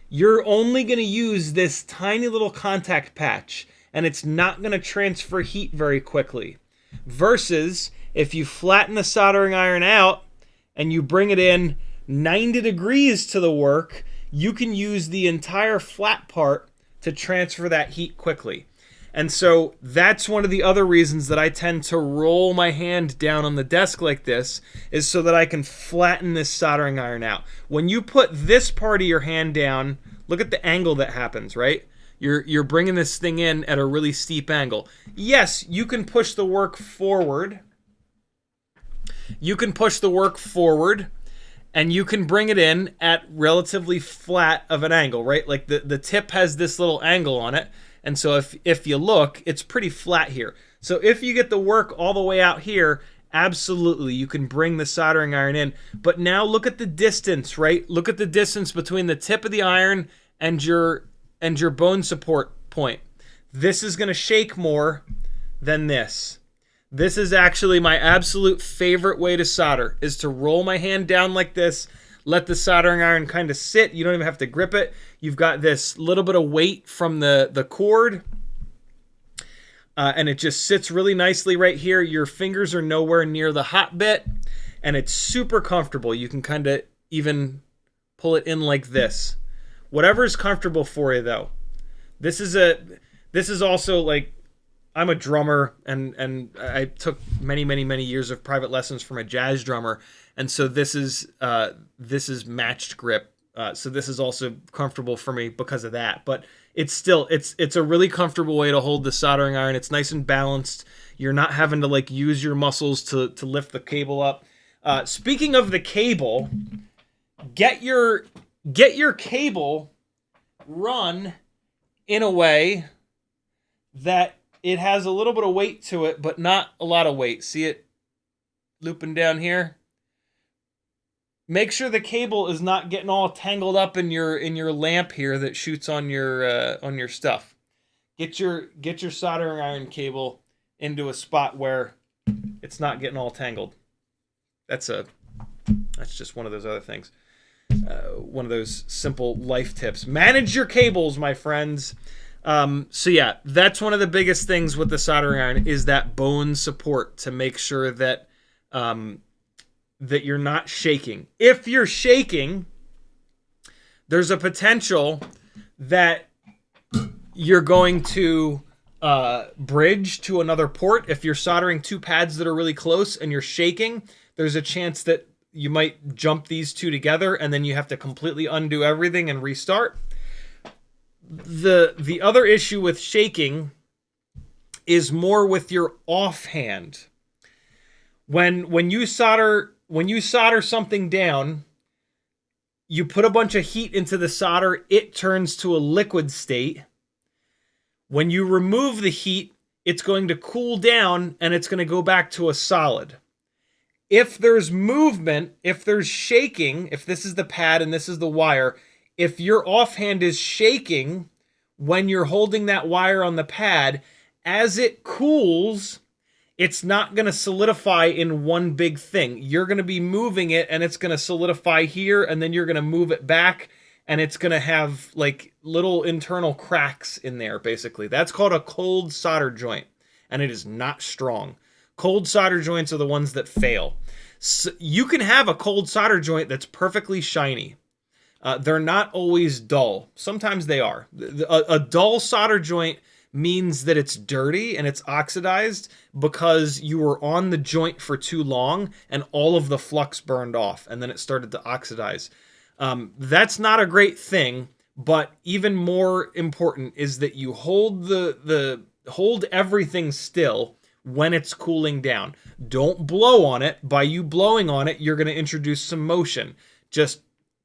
you're only going to use this tiny little contact patch, and it's not going to transfer heat very quickly. Versus if you flatten the soldering iron out and you bring it in 90 degrees to the work, you can use the entire flat part to transfer that heat quickly. And so that's one of the other reasons that I tend to roll my hand down on the desk like this, is so that I can flatten this soldering iron out. When you put this part of your hand down, look at the angle that happens, right? You're bringing this thing in at a really steep angle. Yes, you can push the work forward. You can push the work forward, and you can bring it in at relatively flat of an angle, right? Like the tip has this little angle on it. And so if you look, it's pretty flat here. So if you get the work all the way out here, absolutely, you can bring the soldering iron in. But now look at the distance, right? Look at the distance between the tip of the iron and your bone support point. This is going to shake more than this. This is actually my absolute favorite way to solder, is to roll my hand down like this, let the soldering iron kind of sit. You don't even have to grip it. You've got this little bit of weight from the cord, and it just sits really nicely right here. Your fingers are nowhere near the hot bit, and it's super comfortable. You can kind of even pull it in like this. Whatever is comfortable for you, though. This is also, like, I'm a drummer, and I took many years of private lessons from a jazz drummer, and so this is matched grip. So this is also comfortable for me because of that. But it's still, it's a really comfortable way to hold the soldering iron. It's nice and balanced. You're not having to like use your muscles to lift the cable up. Speaking of the cable, get your cable run in a way that it has a little bit of weight to it, but not a lot of weight. See it looping down here? Make sure the cable is not getting all tangled up in your lamp here that shoots on your stuff. Get your soldering iron cable into a spot where it's not getting all tangled. That's just one of those other things. One of those simple life tips. Manage your cables, my friends. So yeah, that's one of the biggest things with the soldering iron, is that bone support, to make sure that that you're not shaking. If you're shaking, there's a potential that you're going to bridge to another port. If you're soldering two pads that are really close and you're shaking, there's a chance that you might jump these two together, and then you have to completely undo everything and restart. The other issue with shaking is more with your offhand. When you solder something down, you put a bunch of heat into the solder, it turns to a liquid state. When you remove the heat, it's going to cool down and it's going to go back to a solid. If there's movement, if there's shaking, if this is the pad and this is the wire, if your offhand is shaking when you're holding that wire on the pad, as it cools, it's not going to solidify in one big thing. You're going to be moving it, and it's going to solidify here, and then you're going to move it back, and it's going to have like little internal cracks in there, basically. That's called a cold solder joint, and it is not strong. Cold solder joints are the ones that fail. So you can have a cold solder joint that's perfectly shiny. They're not always dull. Sometimes they are. A dull solder joint means that it's dirty and it's oxidized because you were on the joint for too long and all of the flux burned off and then it started to oxidize. That's not a great thing, but even more important is that you hold hold everything still when it's cooling down. Don't blow on it. By you blowing on it, you're going to introduce some motion. Just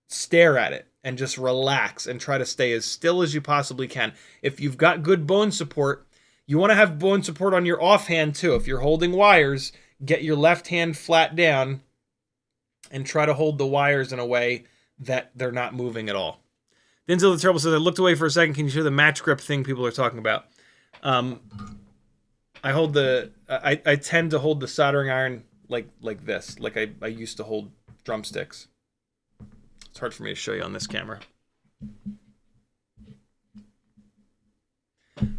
stare at it and just relax and try to stay as still as you possibly can. If you've got good bone support, you want to have bone support on your offhand too. If you're holding wires, get your left hand flat down and try to hold the wires in a way that they're not moving at all. Denzel the Terrible says, I looked away for a second. Can you show the match grip thing people are talking about? I tend to hold the soldering iron like this, like I used to hold drumsticks. It's hard for me to show you on this camera.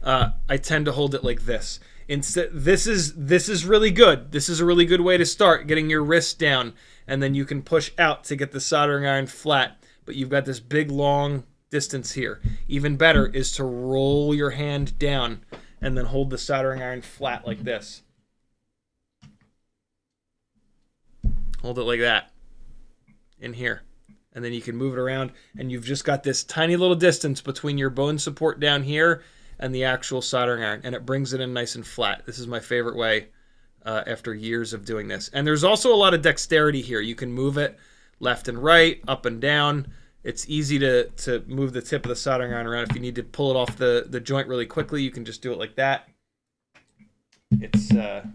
I tend to hold it like this. Instead, this is really good. This is a really good way to start, getting your wrist down, and then you can push out to get the soldering iron flat. But you've got this big long distance here. Even better is to roll your hand down and then hold the soldering iron flat like this. Hold it like that in here. And then you can move it around, and you've just got this tiny little distance between your bone support down here and the actual soldering iron, and it brings it in nice and flat. This is my favorite way after years of doing this. And there's also a lot of dexterity here. You can move it left and right, up and down. It's easy to move the tip of the soldering iron around. If you need to pull it off the joint really quickly, you can just do it like that. It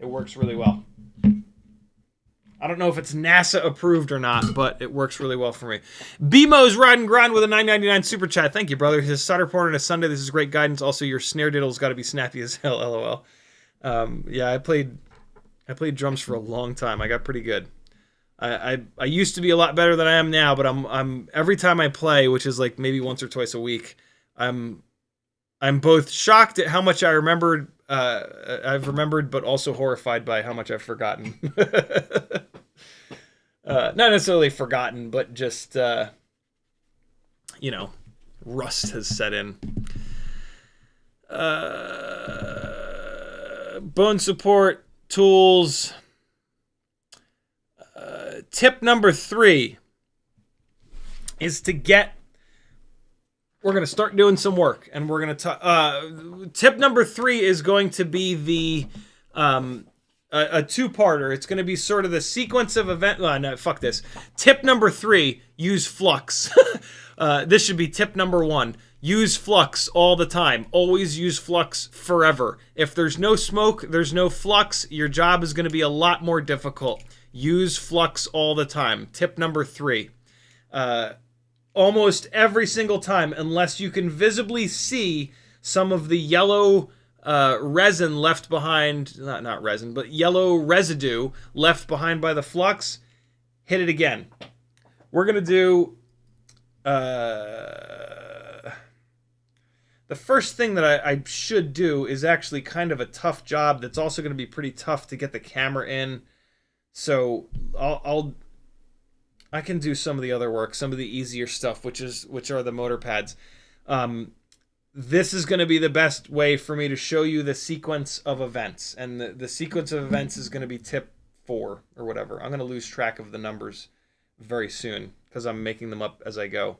works really well. I don't know if it's NASA approved or not, but it works really well for me. BMO's Ride and Grind with a $9.99 super chat. Thank you, brother. His solder porn on a Sunday. This is great guidance. Also, your snare diddle's got to be snappy as hell. LOL. Yeah, I played drums for a long time. I got pretty good. I used to be a lot better than I am now, but I'm every time I play, which is like maybe once or twice a week, I'm both shocked at how much I remembered. I've remembered, but also horrified by how much I've forgotten. Not necessarily forgotten, but just, you know, rust has set in. Bone support, tools. Tip number 3 is to get... We're going to start doing some work, and we're going to talk... tip number 3 is going to be the... a two-parter. It's going to be sort of the sequence of event... no, fuck this. Tip number 3, use flux. This should be tip number 1. Use flux all the time. Always use flux forever. If there's no smoke, there's no flux, your job is going to be a lot more difficult. Use flux all the time. Tip number 3. Almost every single time, unless you can visibly see some of the yellow resin left behind, not resin, but yellow residue left behind by the flux, hit it again. We're going to do... the first thing that I should do is actually kind of a tough job that's also going to be pretty tough to get the camera in. So I can do some of the other work, some of the easier stuff, which are the motor pads. This is going to be the best way for me to show you the sequence of events. And the sequence of events is going to be tip 4 or whatever. I'm going to lose track of the numbers very soon because I'm making them up as I go.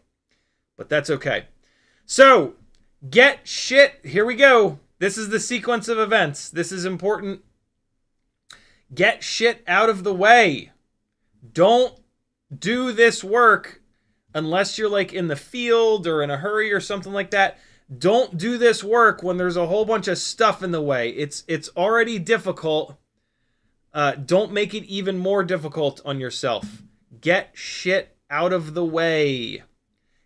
But that's okay. So, get shit. Here we go. This is the sequence of events. This is important. Get shit out of the way. Don't do this work unless you're like in the field or in a hurry or something like that. Don't do this work when there's a whole bunch of stuff in the way. It's already difficult. Don't make it even more difficult on yourself. Get shit out of the way.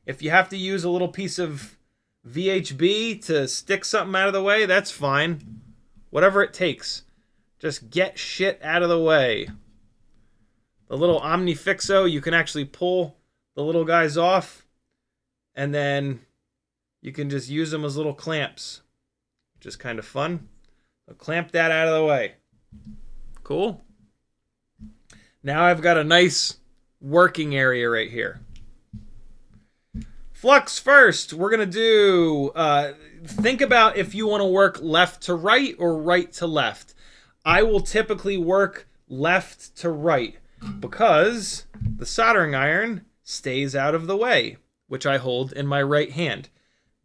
If you have to use a little piece of VHB to stick something out of the way, that's fine. Whatever it takes. Just get shit out of the way. The little OmniFixo, you can actually pull the little guys off, and then you can just use them as little clamps, which is kind of fun. So clamp that out of the way. Cool. Now I've got a nice working area right here. Flux first. We're going to do, think about if you want to work left to right or right to left. I will typically work left to right because the soldering iron stays out of the way, which I hold in my right hand.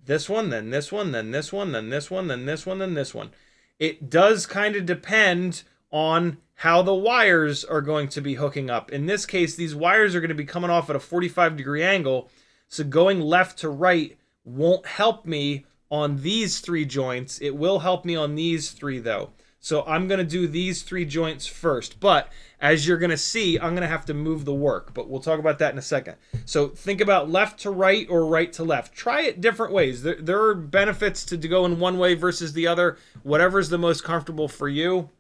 This one, then this one, then this one, then this one, then this one, then this one. It does kind of depend on how the wires are going to be hooking up. In this case, these wires are going to be coming off at a 45-degree angle, so going left to right won't help me on these 3 joints. It will help me on these 3, though. So I'm going to do these 3 joints first. But as you're going to see, I'm going to have to move the work. But we'll talk about that in a second. So think about left to right or right to left. Try it different ways. There are benefits to go in one way versus the other. Whatever's the most comfortable for you.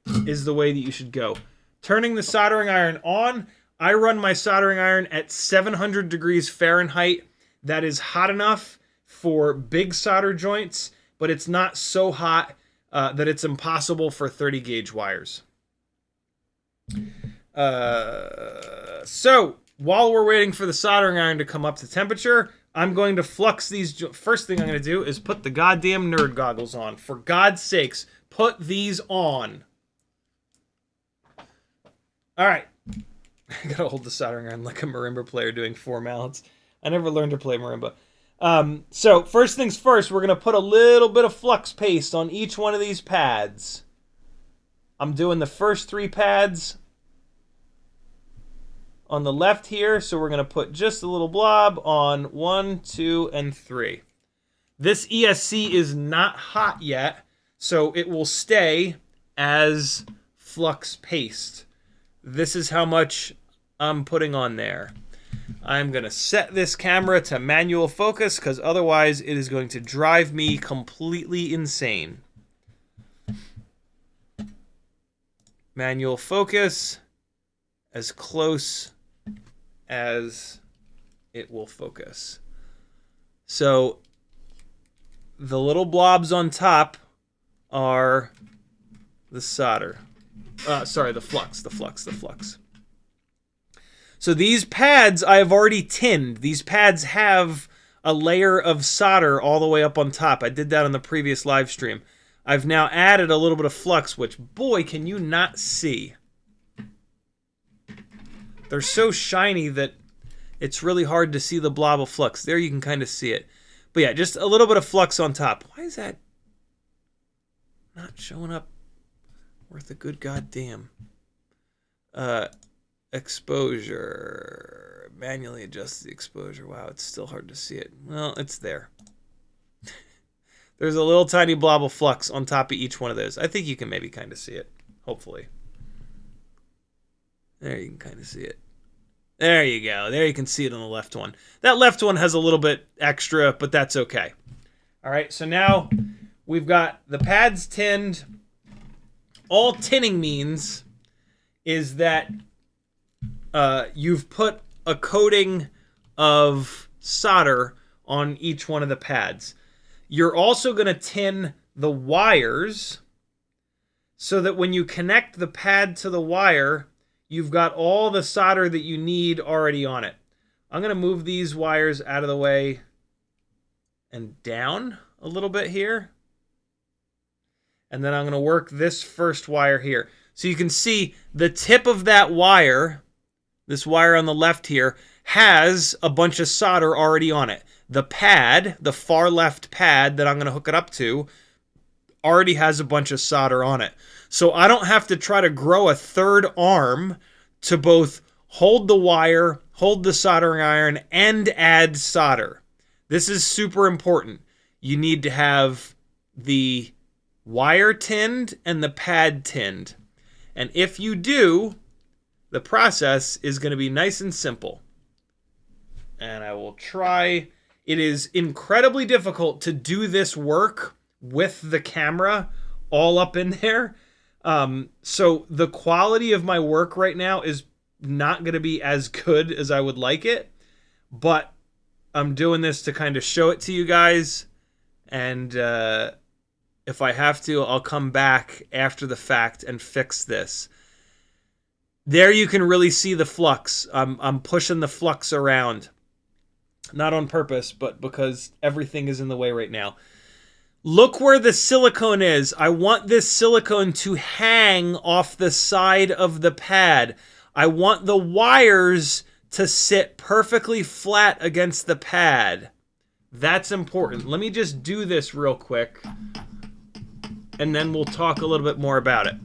is the way that you should go. Turning the soldering iron on, I run my soldering iron at 700 degrees Fahrenheit. That is hot enough for big solder joints, but it's not so hot that it's impossible for 30 gauge wires. So while we're waiting for the soldering iron to come up to temperature, I'm going to flux these. First thing I'm going to do is put the goddamn nerd goggles on. For God's sakes, put these on. All right. I gotta hold the soldering iron like a marimba player doing 4 mallets. I never learned to play marimba. So first things first, we're gonna put a little bit of flux paste on each one of these pads. I'm doing the first 3 pads on the left here, so we're gonna put just a little blob on 1, 2, and 3. This ESC is not hot yet, so it will stay as flux paste. This is how much I'm putting on there. I'm going to set this camera to manual focus because otherwise it is going to drive me completely insane. Manual focus as close as it will focus. So the little blobs on top are the solder. Sorry, the flux. So these pads I have already tinned. These pads have a layer of solder all the way up on top. I did that on the previous live stream. I've now added a little bit of flux, which, boy, can you not see. They're so shiny that it's really hard to see the blob of flux. There you can kind of see it. But yeah, just a little bit of flux on top. Why is that not showing up worth a good goddamn? Exposure. Manually adjust the exposure. Wow, it's still hard to see it. Well, it's there. There's a little tiny blob of flux on top of each one of those. I think you can maybe kind of see it. Hopefully. There, you can kind of see it. There you go. There you can see it on the left one. That left one has a little bit extra, but that's okay. All right, so now we've got the pads tinned. All tinning means is that you've put a coating of solder on each one of the pads. You're also going to tin the wires so that when you connect the pad to the wire, you've got all the solder that you need already on it. I'm going to move these wires out of the way and down a little bit here. And then I'm going to work this first wire here. So you can see the tip of that wire, this wire on the left here, has a bunch of solder already on it. The pad, the far left pad that I'm going to hook it up to, already has a bunch of solder on it. So I don't have to try to grow a third arm to both hold the wire, hold the soldering iron, and add solder. This is super important. You need to have the wire tinned and the pad tinned. And if you do, the process is going to be nice and simple. And I will try. It is incredibly difficult to do this work with the camera all up in there. So the quality of my work right now is not going to be as good as I would like it. But I'm doing this to kind of show it to you guys. And if I have to, I'll come back after the fact and fix this. There you can really see the flux. I'm pushing the flux around. Not on purpose, but because everything is in the way right now. Look where the silicone is. I want this silicone to hang off the side of the pad. I want the wires to sit perfectly flat against the pad. That's important. Let me just do this real quick, and then we'll talk a little bit more about it.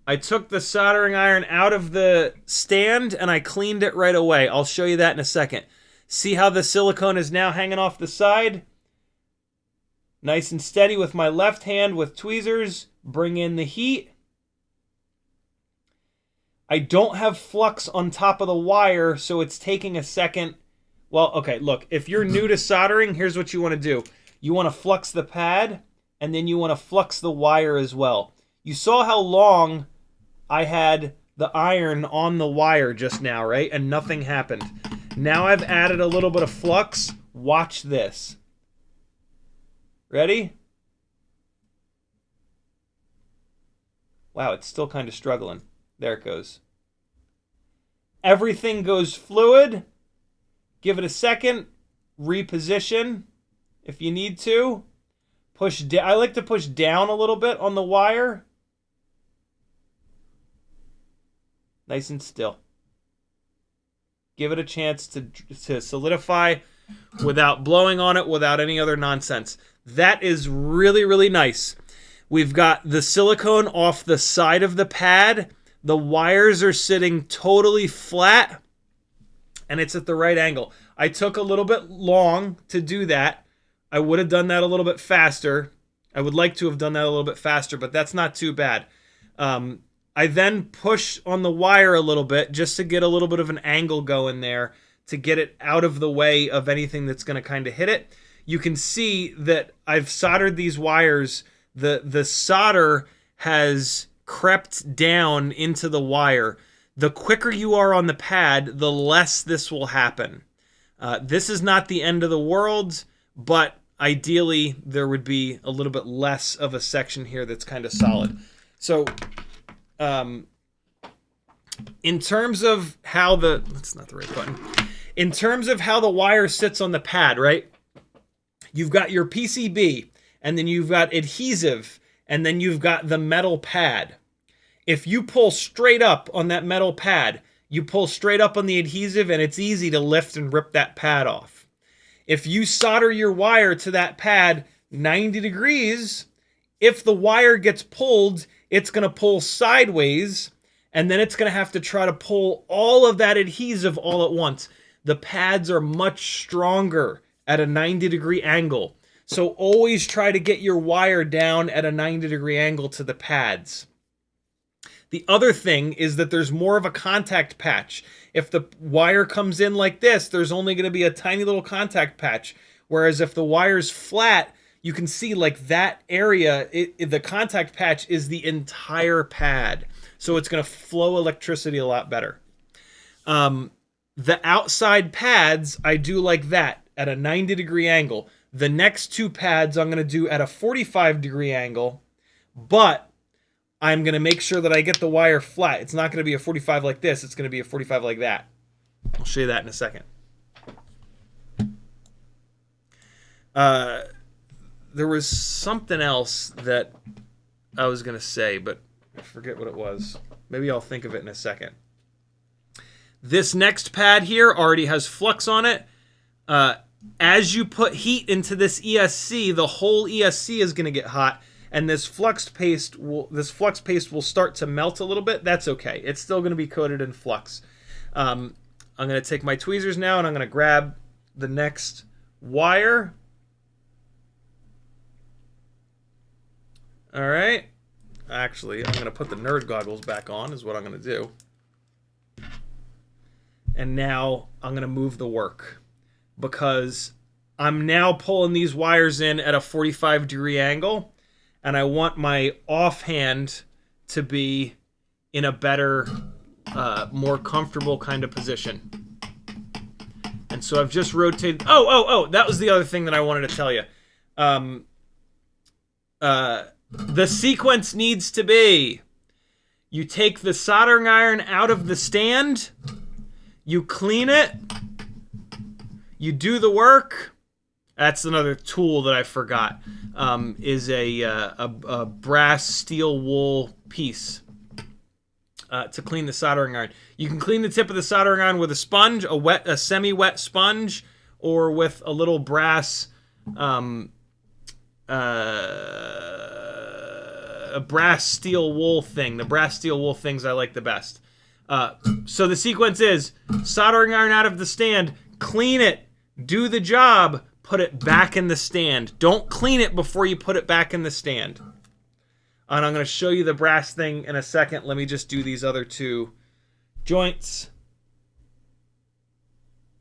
I took the soldering iron out of the stand and I cleaned it right away. I'll show you that in a second. See how the silicone is now hanging off the side? Nice and steady with my left hand with tweezers. Bring in the heat. I don't have flux on top of the wire, so it's taking a second. Well, okay, look, if you're new to soldering, here's what you want to do. You want to flux the pad, and then you want to flux the wire as well. You saw how long I had the iron on the wire just now, right? And nothing happened. Now I've added a little bit of flux. Watch this. Ready? Wow, it's still kind of struggling. There it goes. Everything goes fluid. Give it a second. Reposition if you need to. Push down. I like to push down a little bit on the wire. Nice and still. Give it a chance to solidify without blowing on it, without any other nonsense. That is really, really nice. We've got the silicone off the side of the pad. The wires are sitting totally flat, and it's at the right angle. I took a little bit long to do that. I would have done that a little bit faster. I would like to have done that a little bit faster, but that's not too bad. I then push on the wire a little bit just to get a little bit of an angle going there to get it out of the way of anything that's going to kind of hit it. You can see that I've soldered these wires. The solder has crept down into the wire. The quicker you are on the pad, the less this will happen. This is not the end of the world, but ideally there would be a little bit less of a section here that's kind of solid. So in terms of how that's not the right button. In terms of how the wire sits on the pad, right? You've got your PCB, and then you've got adhesive, and then you've got the metal pad. If you pull straight up on that metal pad, you pull straight up on the adhesive, and it's easy to lift and rip that pad off. If you solder your wire to that pad 90 degrees, if the wire gets pulled, it's going to pull sideways, and then it's going to have to try to pull all of that adhesive all at once. The pads are much stronger at a 90-degree angle, so always try to get your wire down at a 90-degree angle to the pads. The other thing is that there's more of a contact patch. If the wire comes in like this, there's only going to be a tiny little contact patch, whereas if the wire's flat, you can see like that area, the contact patch is the entire pad. So it's going to flow electricity a lot better. The outside pads, I do like that at a 90-degree angle. The next two pads I'm going to do at a 45-degree angle, but I'm going to make sure that I get the wire flat. It's not going to be a 45 like this. It's going to be a 45 like that. I'll show you that in a second. There was something else that I was going to say, but I forget what it was. Maybe I'll think of it in a second. This next pad here already has flux on it. As you put heat into this ESC, the whole ESC is going to get hot, and this flux paste will start to melt a little bit. That's okay. It's still going to be coated in flux. I'm going to take my tweezers now, and I'm going to grab the next wire. All right. Actually, I'm going to put the nerd goggles back on is what I'm going to do. And now I'm going to move the work, because I'm now pulling these wires in at a 45-degree angle, and I want my offhand to be in a better, more comfortable kind of position. And so I've just rotated. Oh, that was the other thing that I wanted to tell you. The sequence needs to be, you take the soldering iron out of the stand, you clean it, you do the work. That's another tool that I forgot, is a brass steel wool piece to clean the soldering iron. You can clean the tip of the soldering iron with a sponge, a semi-wet sponge, or with a little brass a brass steel wool thing. The brass steel wool things I like the best. So the sequence is soldering iron out of the stand, clean it, do the job, put it back in the stand. Don't clean it before you put it back in the stand. And I'm going to show you the brass thing in a second. Let me just do these other two joints,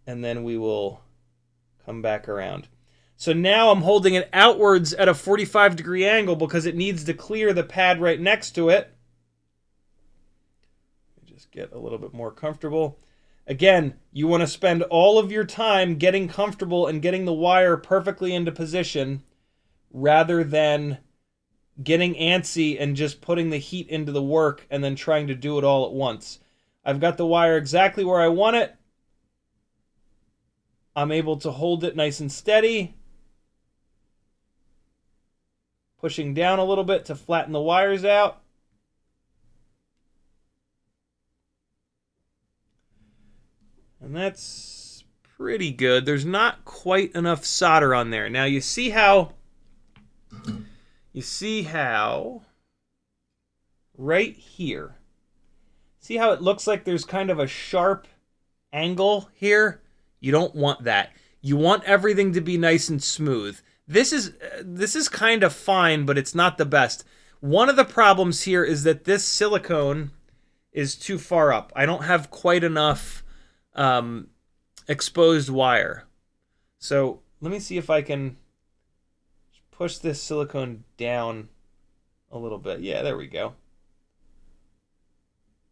and then we will come back around. So now I'm holding it outwards at a 45-degree angle because it needs to clear the pad right next to it. Just get a little bit more comfortable. Again, you want to spend all of your time getting comfortable and getting the wire perfectly into position rather than getting antsy and just putting the heat into the work and then trying to do it all at once. I've got the wire exactly where I want it. I'm able to hold it nice and steady. Pushing down a little bit to flatten the wires out. And that's pretty good. There's not quite enough solder on there. Now you see how right here, see how it looks like there's kind of a sharp angle here? You don't want that. You want everything to be nice and smooth. This is kind of fine, but it's not the best. One of the problems here is that this silicone is too far up. I don't have quite enough exposed wire. So let me see if I can push this silicone down a little bit. Yeah, there we go.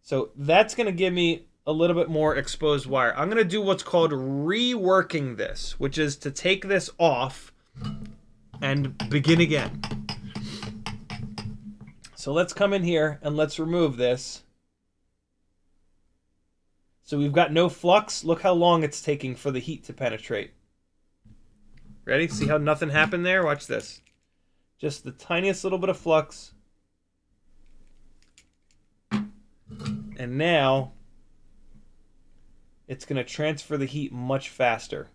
So that's going to give me a little bit more exposed wire. I'm going to do what's called reworking this, which is to take this off and begin again. So let's come in here and let's remove this. So we've got no flux. Look how long it's taking for the heat to penetrate. Ready? See how nothing happened there? Watch this. Just the tiniest little bit of flux. And now it's going to transfer the heat much faster.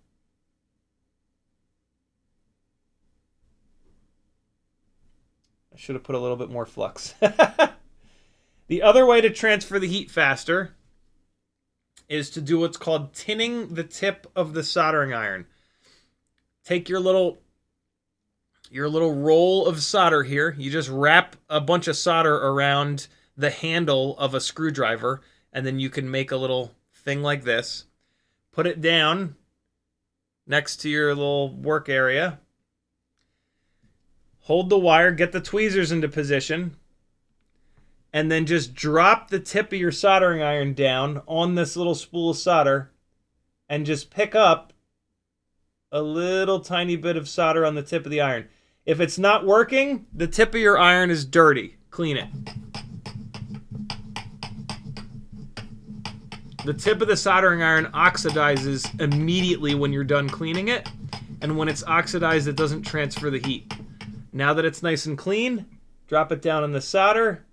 I should have put a little bit more flux. The other way to transfer the heat faster is to do what's called tinning the tip of the soldering iron. Take your little roll of solder here. You just wrap a bunch of solder around the handle of a screwdriver, and then you can make a little thing like this. Put it down next to your little work area. Hold the wire, get the tweezers into position, and then just drop the tip of your soldering iron down on this little spool of solder and just pick up a little tiny bit of solder on the tip of the iron. If it's not working, the tip of your iron is dirty. Clean it. The tip of the soldering iron oxidizes immediately when you're done cleaning it, and when it's oxidized, it doesn't transfer the heat. Now that it's nice and clean, drop it down in the solder.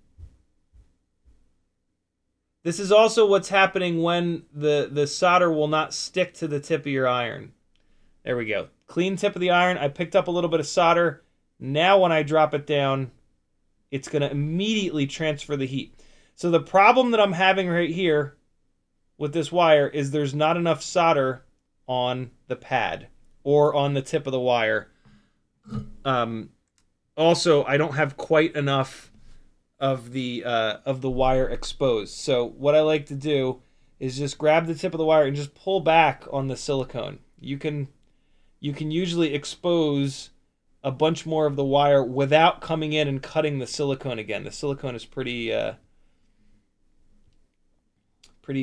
This is also what's happening when the solder will not stick to the tip of your iron. There we go. Clean tip of the iron. I picked up a little bit of solder. Now when I drop it down, it's going to immediately transfer the heat. So the problem that I'm having right here with this wire is there's not enough solder on the pad or on the tip of the wire. Also, I don't have quite enough of the wire exposed. So what I like to do is just grab the tip of the wire and just pull back on the silicone. You can usually expose a bunch more of the wire without coming in and cutting the silicone again. The silicone is pretty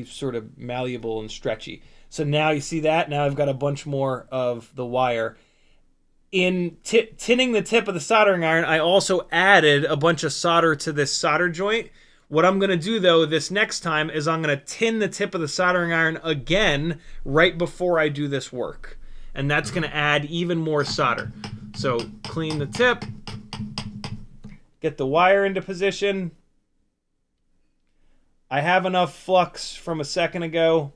sort of malleable and stretchy. So now you see that? Now I've got a bunch more of the wire. In tinning the tip of the soldering iron, I also added a bunch of solder to this solder joint. What I'm going to do, though, this next time is I'm going to tin the tip of the soldering iron again right before I do this work. And that's going to add even more solder. So clean the tip, get the wire into position. I have enough flux from a second ago.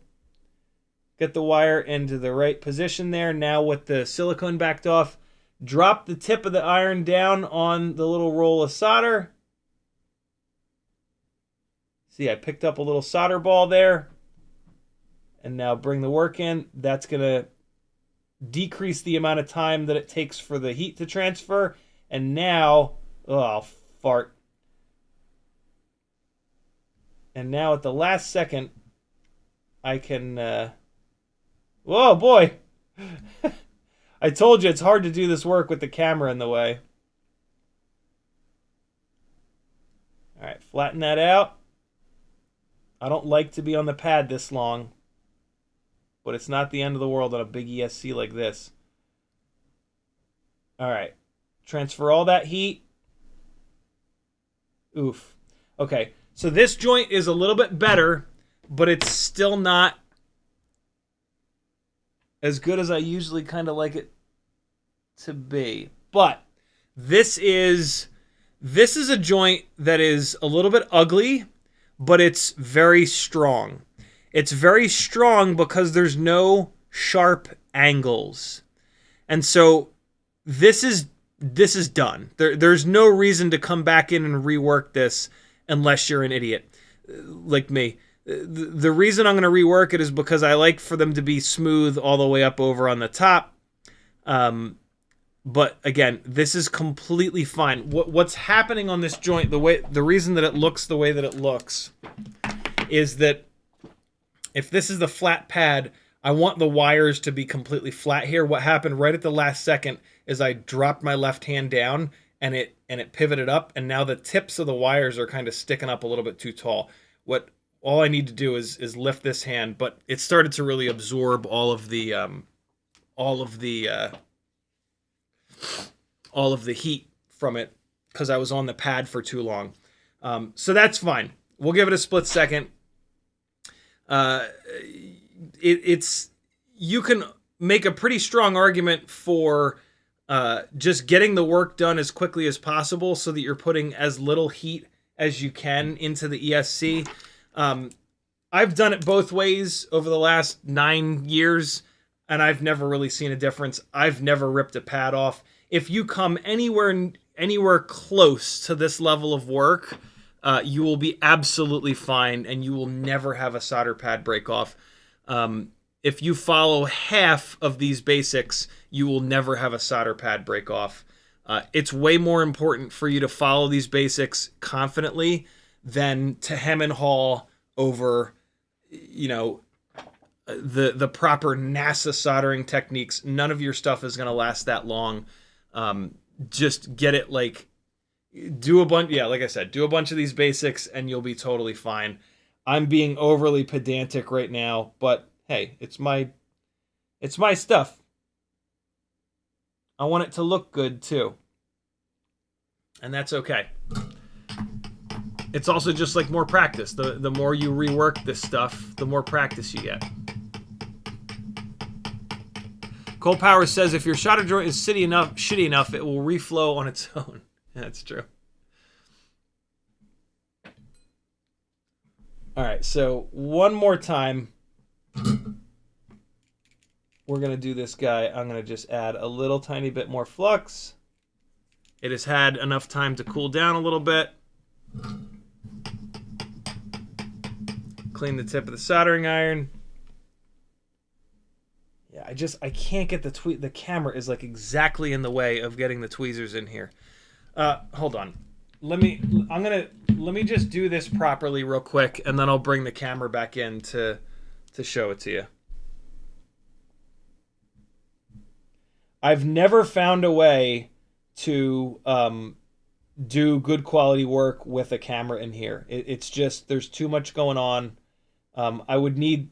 Get the wire into the right position there. Now with the silicone backed off, drop the tip of the iron down on the little roll of solder. See, I picked up a little solder ball there. And now bring the work in. That's going to decrease the amount of time that it takes for the heat to transfer. And now, oh, I'll fart. And now at the last second, I can... whoa, boy! I told you it's hard to do this work with the camera in the way. All right, flatten that out. I don't like to be on the pad this long, but it's not the end of the world on a big ESC like this. All right, transfer all that heat. Oof. Okay, so this joint is a little bit better, but it's still not as good as I usually kind of like it to be. But this is a joint that is a little bit ugly, but it's very strong. It's very strong because there's no sharp angles. And so this is done. There's no reason to come back in and rework this unless you're an idiot like me. The reason I'm going to rework it is because I like for them to be smooth all the way up over on the top. But again, this is completely fine. What's happening on this joint, the reason that it looks the way that it looks is that if this is the flat pad, I want the wires to be completely flat here. What happened right at the last second is I dropped my left hand down and it pivoted up, and now the tips of the wires are kind of sticking up a little bit too tall. All I need to do is lift this hand, but it started to really absorb all of the heat from it because I was on the pad for too long. So that's fine. We'll give it a split second. You can make a pretty strong argument for just getting the work done as quickly as possible so that you're putting as little heat as you can into the ESC. I've done it both ways over the last 9 years, and I've never really seen a difference. I've never ripped a pad off. If you come anywhere close to this level of work, you will be absolutely fine, and you will never have a solder pad break off. If you follow half of these basics, you will never have a solder pad break off. It's way more important for you to follow these basics confidently than to hem and haw over, the proper NASA soldering techniques. None of your stuff is going to last that long. Just get it, do a bunch, like I said, do a bunch of these basics and you'll be totally fine. I'm being overly pedantic right now, but hey, it's my stuff. I want it to look good too. And that's okay. It's also just like more practice. The more you rework this stuff, the more practice you get. Cole Power says if your solder joint is shitty enough, it will reflow on its own. That's true. All right, so one more time, we're going to do this guy. I'm going to just add a little tiny bit more flux. It has had enough time to cool down a little bit. Clean the tip of the soldering iron. Yeah, I can't get the camera is exactly in the way of getting the tweezers in here. Hold on. Let me just do this properly real quick, and then I'll bring the camera back in to show it to you. I've never found a way to do good quality work with a camera in here. It's just there's too much going on. I would need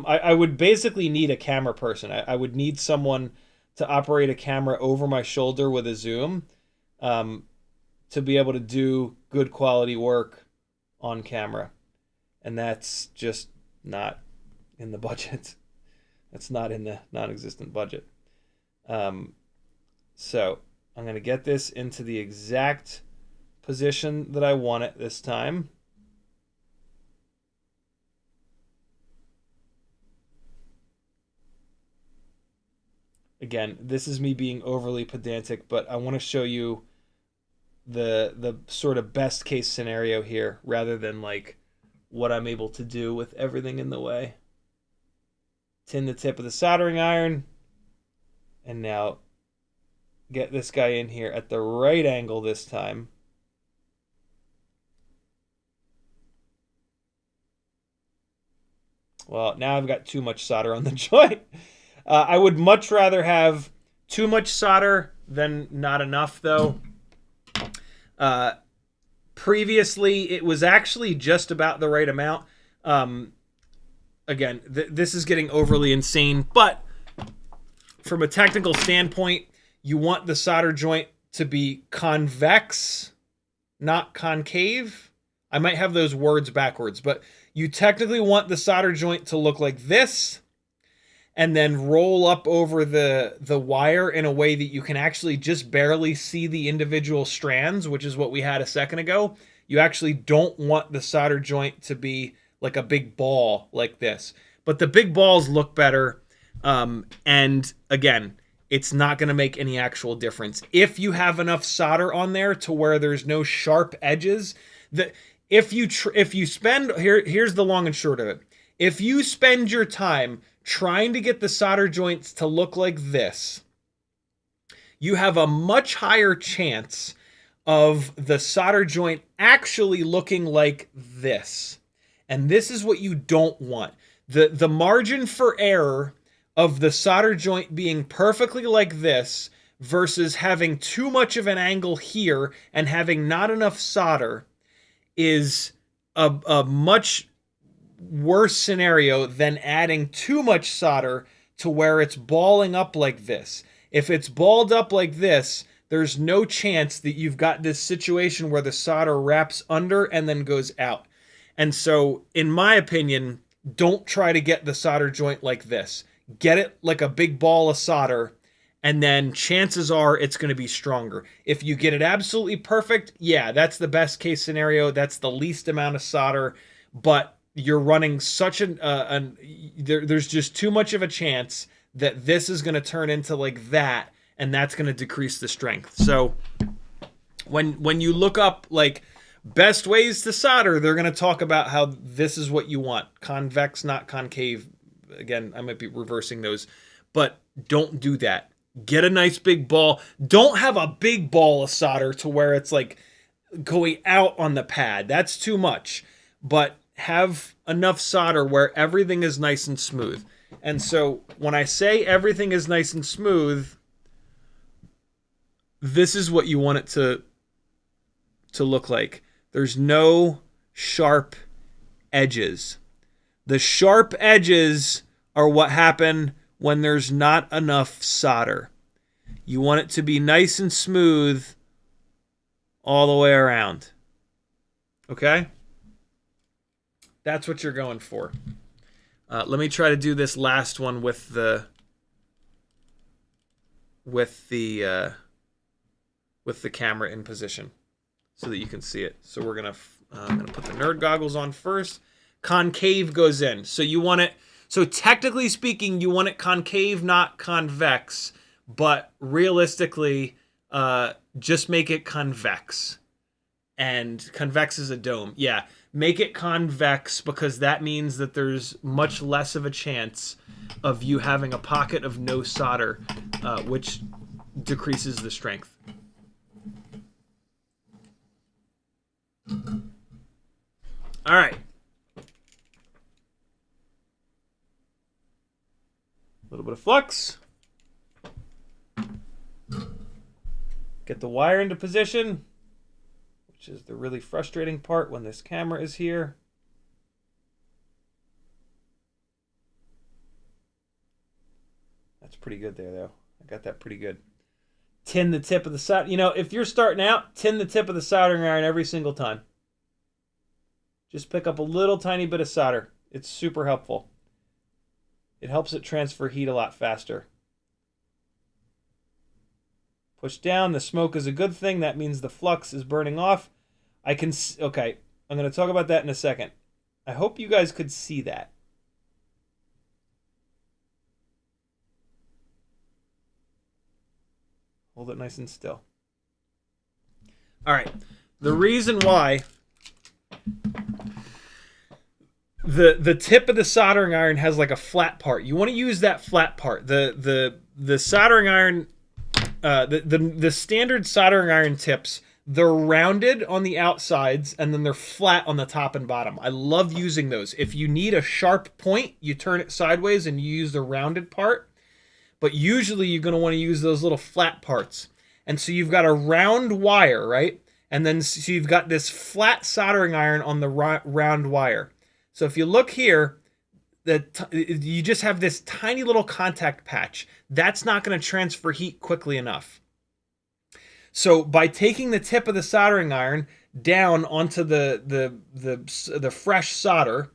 I would basically need a camera person. I would need someone to operate a camera over my shoulder with a zoom to be able to do good quality work on camera. And that's just not in the budget. That's not in the non-existent budget. So I'm going to get this into the exact position that I want it this time. Again, this is me being overly pedantic, but I want to show you the sort of best case scenario here rather than what I'm able to do with everything in the way. Tin the tip of the soldering iron, and now get this guy in here at the right angle this time. Well, now I've got too much solder on the joint. I would much rather have Too much solder, then not enough though. Previously, it was actually just about the right amount. Again, this is getting overly insane, but from a technical standpoint, you want the solder joint to be convex, not concave. I might have those words backwards, but you technically want the solder joint to look like this and then roll up over the wire in a way that you can actually just barely see the individual strands, which is what we had a second ago. You actually don't want the solder joint to be like a big ball like this. But the big balls look better. And again, it's not going to make any actual difference. If you have enough solder on there to where there's no sharp edges, if you spend, here's the long and short of it. If you spend your time trying to get the solder joints to look like this, you have a much higher chance of the solder joint actually looking like this. And this is what you don't want. The margin for error of the solder joint being perfectly like this versus having too much of an angle here and having not enough solder is a much worse scenario than adding too much solder to where it's balling up like this. If it's balled up like this, there's no chance that you've got this situation where the solder wraps under and then goes out. And so, in my opinion, don't try to get the solder joint like this. Get it like a big ball of solder, and then chances are it's going to be stronger. If you get it absolutely perfect, yeah, that's the best case scenario. That's the least amount of solder, but you're running such there's just too much of a chance that this is going to turn into like that, and that's going to decrease the strength. So when you look up like best ways to solder, they're going to talk about how this is what you want. Convex, not concave. Again, I might be reversing those, but don't do that. Get a nice big ball. Don't have a big ball of solder to where it's like going out on the pad. That's too much. But have enough solder where everything is nice and smooth. And so when I say everything is nice and smooth, this is what you want it to look like. There's no sharp edges. The sharp edges are what happen when there's not enough solder. You want it to be nice and smooth all the way around. Okay? That's what you're going for. Let me try to do this last one with the camera in position so that you can see it. So we're gonna I'm gonna put the nerd goggles on first. Concave goes in. So you want it. So technically speaking, you want it concave, not convex. But realistically, just make it convex. And convex is a dome. Yeah, make it convex because that means that there's much less of a chance of you having a pocket of no solder, which decreases the strength. All right. A little bit of flux. Get the wire into position, which is the really frustrating part when this camera is here. That's pretty good there, though. I got that pretty good. Tin the tip of the solder. You know, if you're starting out, tin the tip of the soldering iron every single time. Just pick up a little tiny bit of solder. It's super helpful. It helps it transfer heat a lot faster. Push down. The smoke is a good thing. That means the flux is burning off. Okay, I'm going to talk about that in a second. I hope you guys could see that. Hold it nice and still. All right. The reason why the tip of the soldering iron has like a flat part. You want to use that flat part. The soldering iron, the standard soldering iron tips, they're rounded on the outsides and then they're flat on the top and bottom. I love using those. If you need a sharp point, you turn it sideways and you use the rounded part. but usually you're going to want to use those little flat parts. And so you've got a round wire, right? And then so you've got this flat soldering iron on the round wire. So if you look here, you just have this tiny little contact patch. That's not going to transfer heat quickly enough. So by taking the tip of the soldering iron down onto the fresh solder,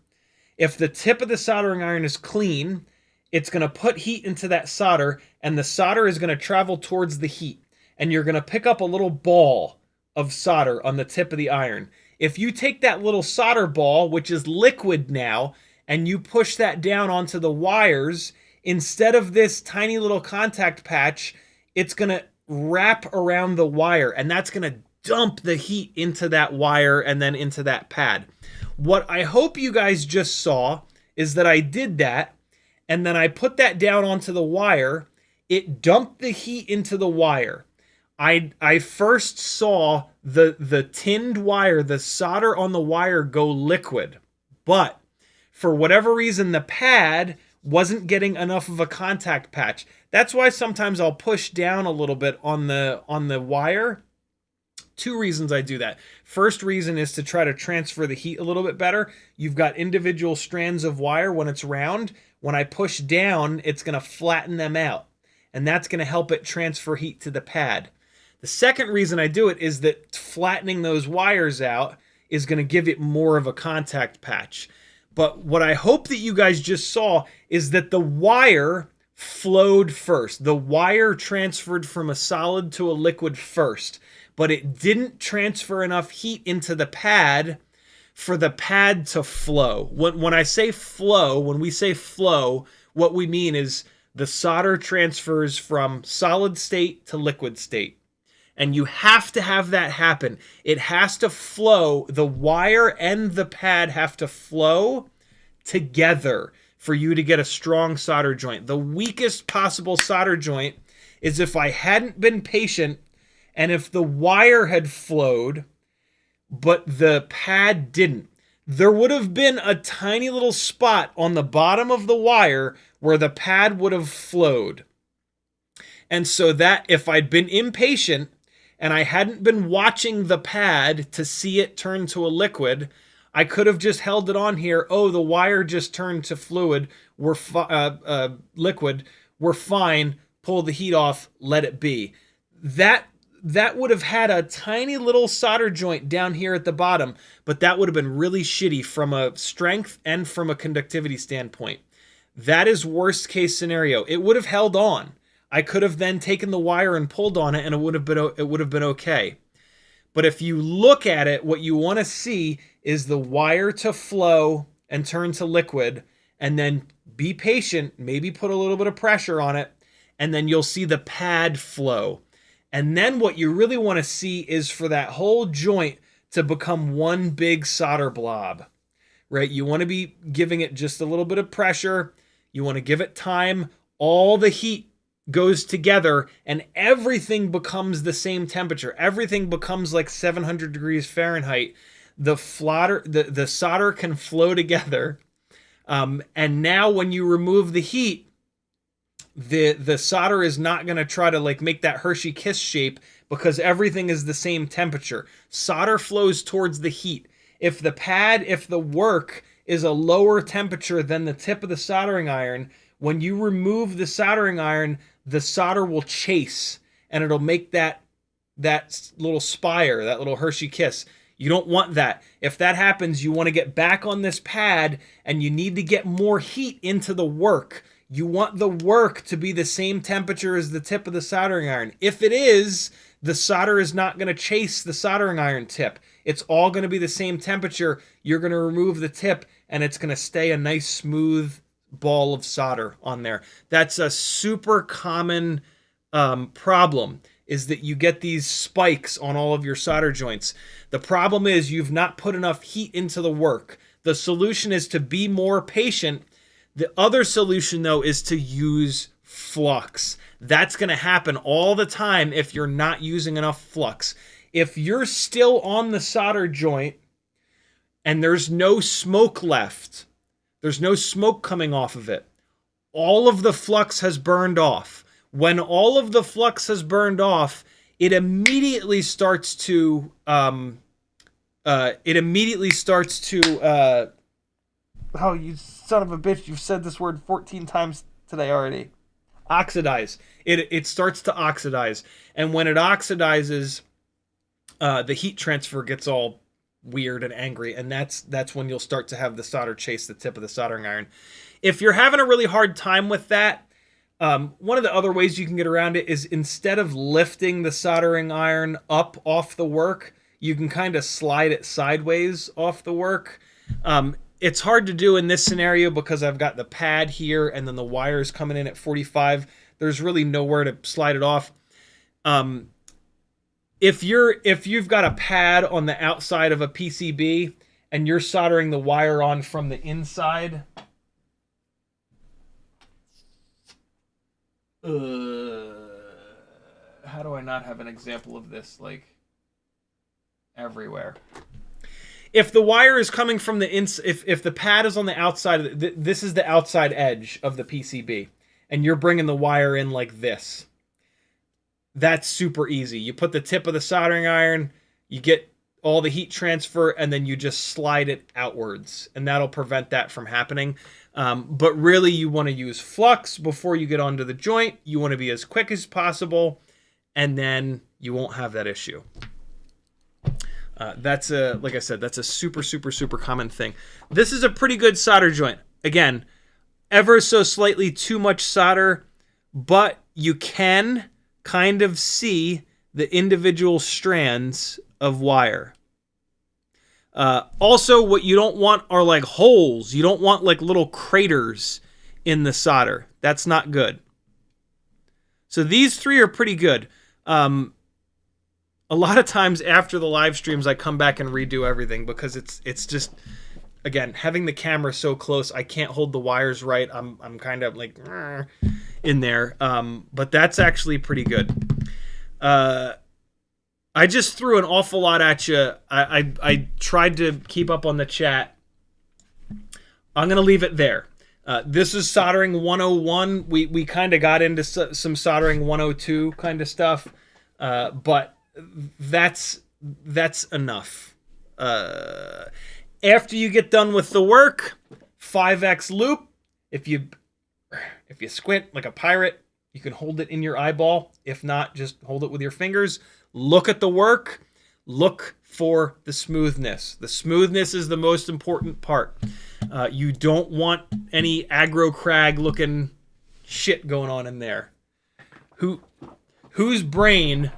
if the tip of the soldering iron is clean, it's going to put heat into that solder, and the solder is going to travel towards the heat. And you're going to pick up a little ball of solder on the tip of the iron. If you take that little solder ball, which is liquid now, and you push that down onto the wires, instead of this tiny little contact patch, it's going to wrap around the wire, and that's going to dump the heat into that wire and then into that pad. What I hope you guys just saw is that I did that, and then I put that down onto the wire. It dumped the heat into the wire. I first saw the tinned wire, the solder on the wire, go liquid, but for whatever reason, the pad wasn't getting enough of a contact patch. That's why sometimes I'll push down a little bit on the wire. Two reasons I do that. First reason is to try to transfer the heat a little bit better. You've got individual strands of wire when it's round. When I push down, it's going to flatten them out, and that's going to help it transfer heat to the pad. The second reason I do it is that flattening those wires out is going to give it more of a contact patch. But what I hope that you guys just saw is that the wire flowed first. The wire transferred from a solid to a liquid first, but it didn't transfer enough heat into the pad for the pad to flow. When I say flow, when we say flow, what we mean is the solder transfers from solid state to liquid state. And you have to have that happen. It has to flow. The wire and the pad have to flow together for you to get a strong solder joint. The weakest possible solder joint is if I hadn't been patient and if the wire had flowed, but the pad didn't. There would have been a tiny little spot on the bottom of the wire where the pad would have flowed. And so that if I'd been impatient and I hadn't been watching the pad to see it turn to a liquid, I could have just held it on here. Oh, the wire just turned to fluid. We're liquid. We're fine. Pull the heat off. Let it be. That would have had a tiny little solder joint down here at the bottom, but that would have been really shitty from a strength and from a conductivity standpoint. That is worst case scenario. It would have held on. I could have then taken the wire and pulled on it, and it would have been okay. But if you look at it, what you want to see is the wire to flow and turn to liquid, and then be patient, maybe put a little bit of pressure on it, and then you'll see the pad flow. And then what you really want to see is for that whole joint to become one big solder blob, right? You want to be giving it just a little bit of pressure. You want to give it time. All the heat goes together and everything becomes the same temperature. Everything becomes like 700 degrees Fahrenheit. The solder can flow together. And now when you remove the heat, the solder is not going to try to like make that Hershey kiss shape because everything is the same temperature. Solder flows towards the heat. If the work is a lower temperature than the tip of the soldering iron, when you remove the soldering iron, the solder will chase and it'll make that little spire, that little Hershey kiss. You don't want that. If that happens, you want to get back on this pad and you need to get more heat into the work. You want the work to be the same temperature as the tip of the soldering iron. If it is, the solder is not going to chase the soldering iron tip. It's all going to be the same temperature. You're going to remove the tip and it's going to stay a nice smooth ball of solder on there. That's a super common problem, is that you get these spikes on all of your solder joints. The problem is you've not put enough heat into the work. The solution is to be more patient. The other solution, though, is to use flux. That's going to happen all the time if you're not using enough flux. If you're still on the solder joint and there's no smoke left, there's no smoke coming off of it, all of the flux has burned off. When all of the flux has burned off, it immediately starts to oh, you son of a bitch, you've said this word 14 times today already. Oxidize. It starts to oxidize. And when it oxidizes, the heat transfer gets all weird and angry, and that's when you'll start to have the solder chase the tip of the soldering iron. If you're having a really hard time with that, one of the other ways you can get around it is instead of lifting the soldering iron up off the work, you can kind of slide it sideways off the work. It's hard to do in this scenario because I've got the pad here and then the wires coming in at 45. There's really nowhere to slide it off. If you've got a pad on the outside of a PCB and you're soldering the wire on from the inside, how do I not have an example of this like everywhere? If the wire is coming from the if the pad is on the outside, this is the outside edge of the PCB, and you're bringing the wire in like this. That's super easy. You put the tip of the soldering iron, you get all the heat transfer, and then you just slide it outwards, and that'll prevent that from happening. But really, you want to use flux before you get onto the joint. You want to be as quick as possible, and then you won't have that issue. That's like I said, that's a super, super, super common thing. This is a pretty good solder joint. Again, ever so slightly too much solder, but you can kind of see the individual strands of wire. Also, what you don't want are like holes. You don't want like little craters in the solder. That's not good. So these three are pretty good. A lot of times after the live streams, I come back and redo everything because it's just, again, having the camera so close, I can't hold the wires right. I'm kind of like in there, but that's actually pretty good. I just threw an awful lot at you. I tried to keep up on the chat. I'm gonna leave it there. This is soldering 101. We kind of got into some soldering 102 kind of stuff, but that's enough. After you get done with the work, 5x loop. If you squint like a pirate, you can hold it in your eyeball. If not, just hold it with your fingers. Look at the work. Look for the smoothness. The smoothness is the most important part. You don't want any aggro crag looking shit going on in there. Whose brain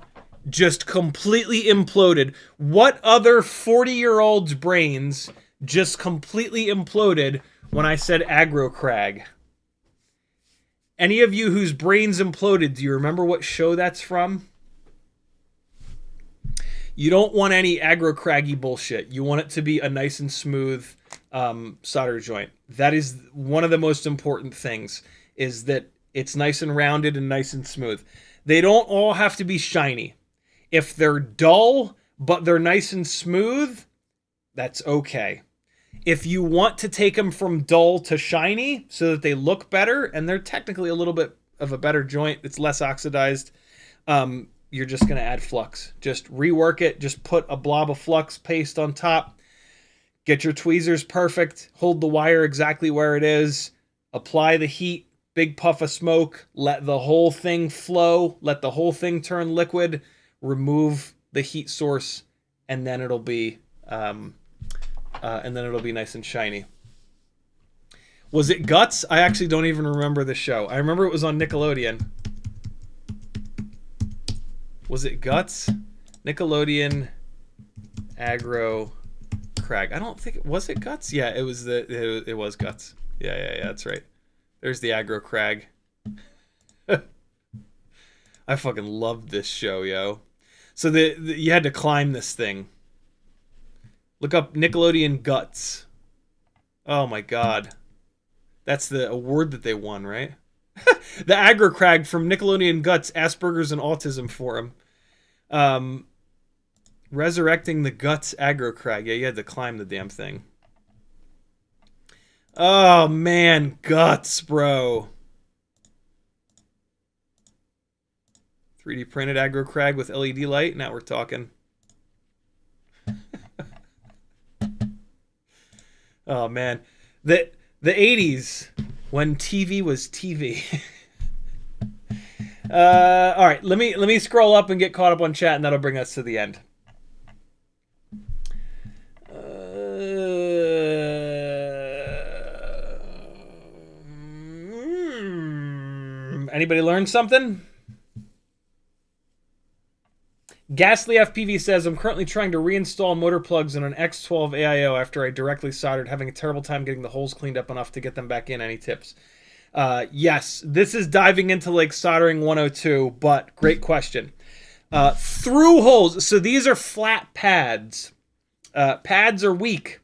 just completely imploded? What other 40-year-old's brains just completely imploded when I said aggro crag? Any of you whose brains imploded, do you remember what show that's from? You don't want any aggro craggy bullshit. You want it to be a nice and smooth solder joint. That is one of the most important things, is that it's nice and rounded and nice and smooth. They don't all have to be shiny. If they're dull, but they're nice and smooth, that's okay. If you want to take them from dull to shiny so that they look better, and they're technically a little bit of a better joint, it's less oxidized, you're just going to add flux. Just rework it. Just put a blob of flux paste on top. Get your tweezers perfect. Hold the wire exactly where it is. Apply the heat. Big puff of smoke. Let the whole thing flow. Let the whole thing turn liquid. Remove the heat source, and then it'll be nice and shiny. Was it Guts? I actually don't even remember the show. I remember it was on Nickelodeon. Was it Guts? Nickelodeon aggro crag. I don't think it was it Guts. Yeah, it was it was Guts. Yeah, that's right. There's the aggro crag. I fucking loved this show, yo. So you had to climb this thing. Look up Nickelodeon Guts. Oh my god. That's the award that they won, right? The aggro crag from Nickelodeon Guts, Asperger's and Autism Forum. Resurrecting the Guts aggro crag. Yeah, you had to climb the damn thing. Oh man, Guts, bro. 3D printed aggro crag with LED light. Now we're talking. Oh man, the 80s when TV was TV. All right, let me scroll up and get caught up on chat, and that'll bring us to the end. Anybody learn something? Ghastly FPV says, I'm currently trying to reinstall motor plugs in an X12 AIO after I directly soldered, having a terrible time getting the holes cleaned up enough to get them back in. Any tips? Yes, this is diving into like soldering 102, but great question. Through holes, so these are flat pads. Pads are weak.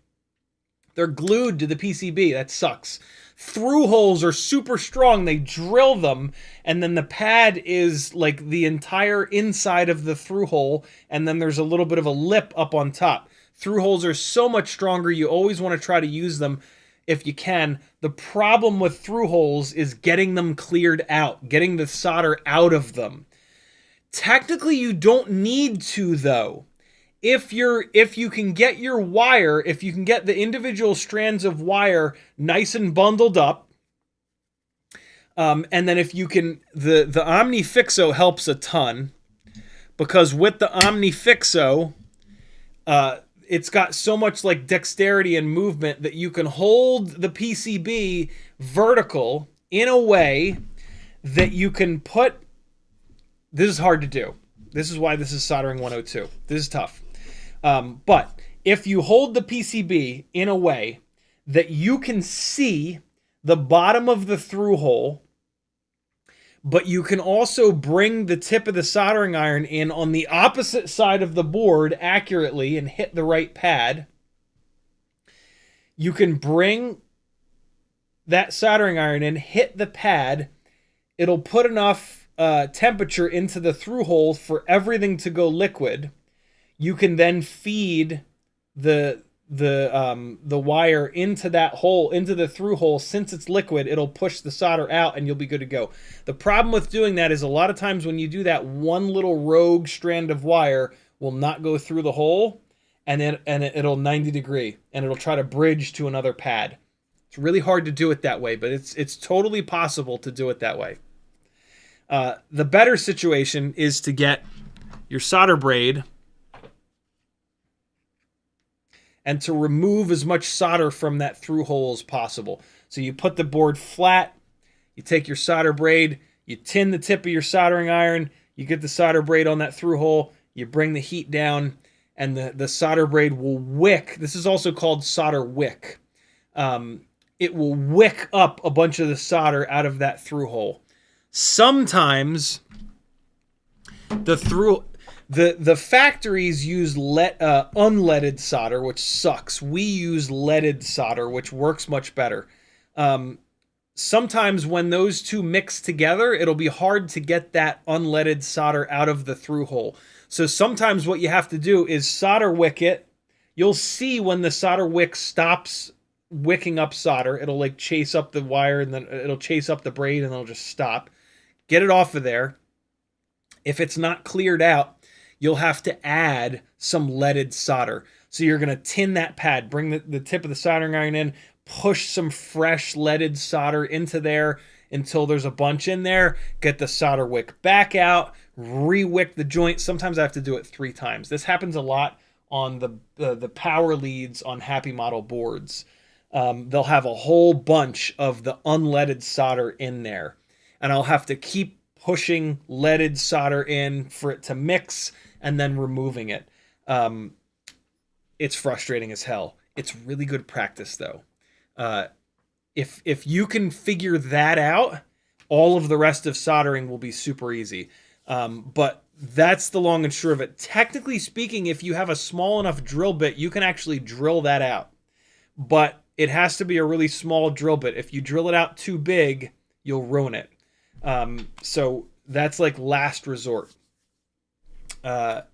They're glued to the PCB. That sucks. Through holes are super strong. They drill them, and then the pad is like the entire inside of the through hole, and then there's a little bit of a lip up on top. Through holes are so much stronger. You always want to try to use them if you can. The problem with through holes is getting them cleared out, getting the solder out of them. Technically, you don't need to, though. If you can get your wire, if you can get the individual strands of wire nice and bundled up, and then if you can, the OmniFixo helps a ton, because with the OmniFixo, it's got so much like dexterity and movement that you can hold the PCB vertical in a way that you can put. This is hard to do. This is why this is soldering 102. This is tough. But if you hold the PCB in a way that you can see the bottom of the through hole, but you can also bring the tip of the soldering iron in on the opposite side of the board accurately and hit the right pad, you can bring that soldering iron in, hit the pad, it'll put enough temperature into the through hole for everything to go liquid. You can then feed the wire into that hole, into the through hole. Since it's liquid, it'll push the solder out and you'll be good to go. The problem with doing that is a lot of times when you do that, one little rogue strand of wire will not go through the hole, and it'll 90 degree and it'll try to bridge to another pad. It's really hard to do it that way, but it's totally possible to do it that way. The better situation is to get your solder braid and to remove as much solder from that through hole as possible. So you put the board flat, you take your solder braid, you tin the tip of your soldering iron, you get the solder braid on that through hole, you bring the heat down, and the solder braid will wick. This is also called solder wick. It will wick up a bunch of the solder out of that through hole. Sometimes the factories use unleaded solder, which sucks. We use leaded solder, which works much better. Sometimes when those two mix together, it'll be hard to get that unleaded solder out of the through hole. So sometimes what you have to do is solder wick it. You'll see when the solder wick stops wicking up solder, it'll like chase up the wire, and then it'll chase up the braid, and it'll just stop. Get it off of there. If it's not cleared out, you'll have to add some leaded solder. So you're going to tin that pad, bring the tip of the soldering iron in, push some fresh leaded solder into there until there's a bunch in there, get the solder wick back out, re-wick the joint. Sometimes I have to do it 3 times. This happens a lot on the power leads on Happy Model boards. They'll have a whole bunch of the unleaded solder in there, and I'll have to keep pushing leaded solder in for it to mix and then removing it. It's frustrating as hell. It's really good practice, though. If you can figure that out, all of the rest of soldering will be super easy. But that's the long and short of it. Technically speaking, if you have a small enough drill bit, you can actually drill that out. But it has to be a really small drill bit. If you drill it out too big, you'll ruin it. So that's like last resort. But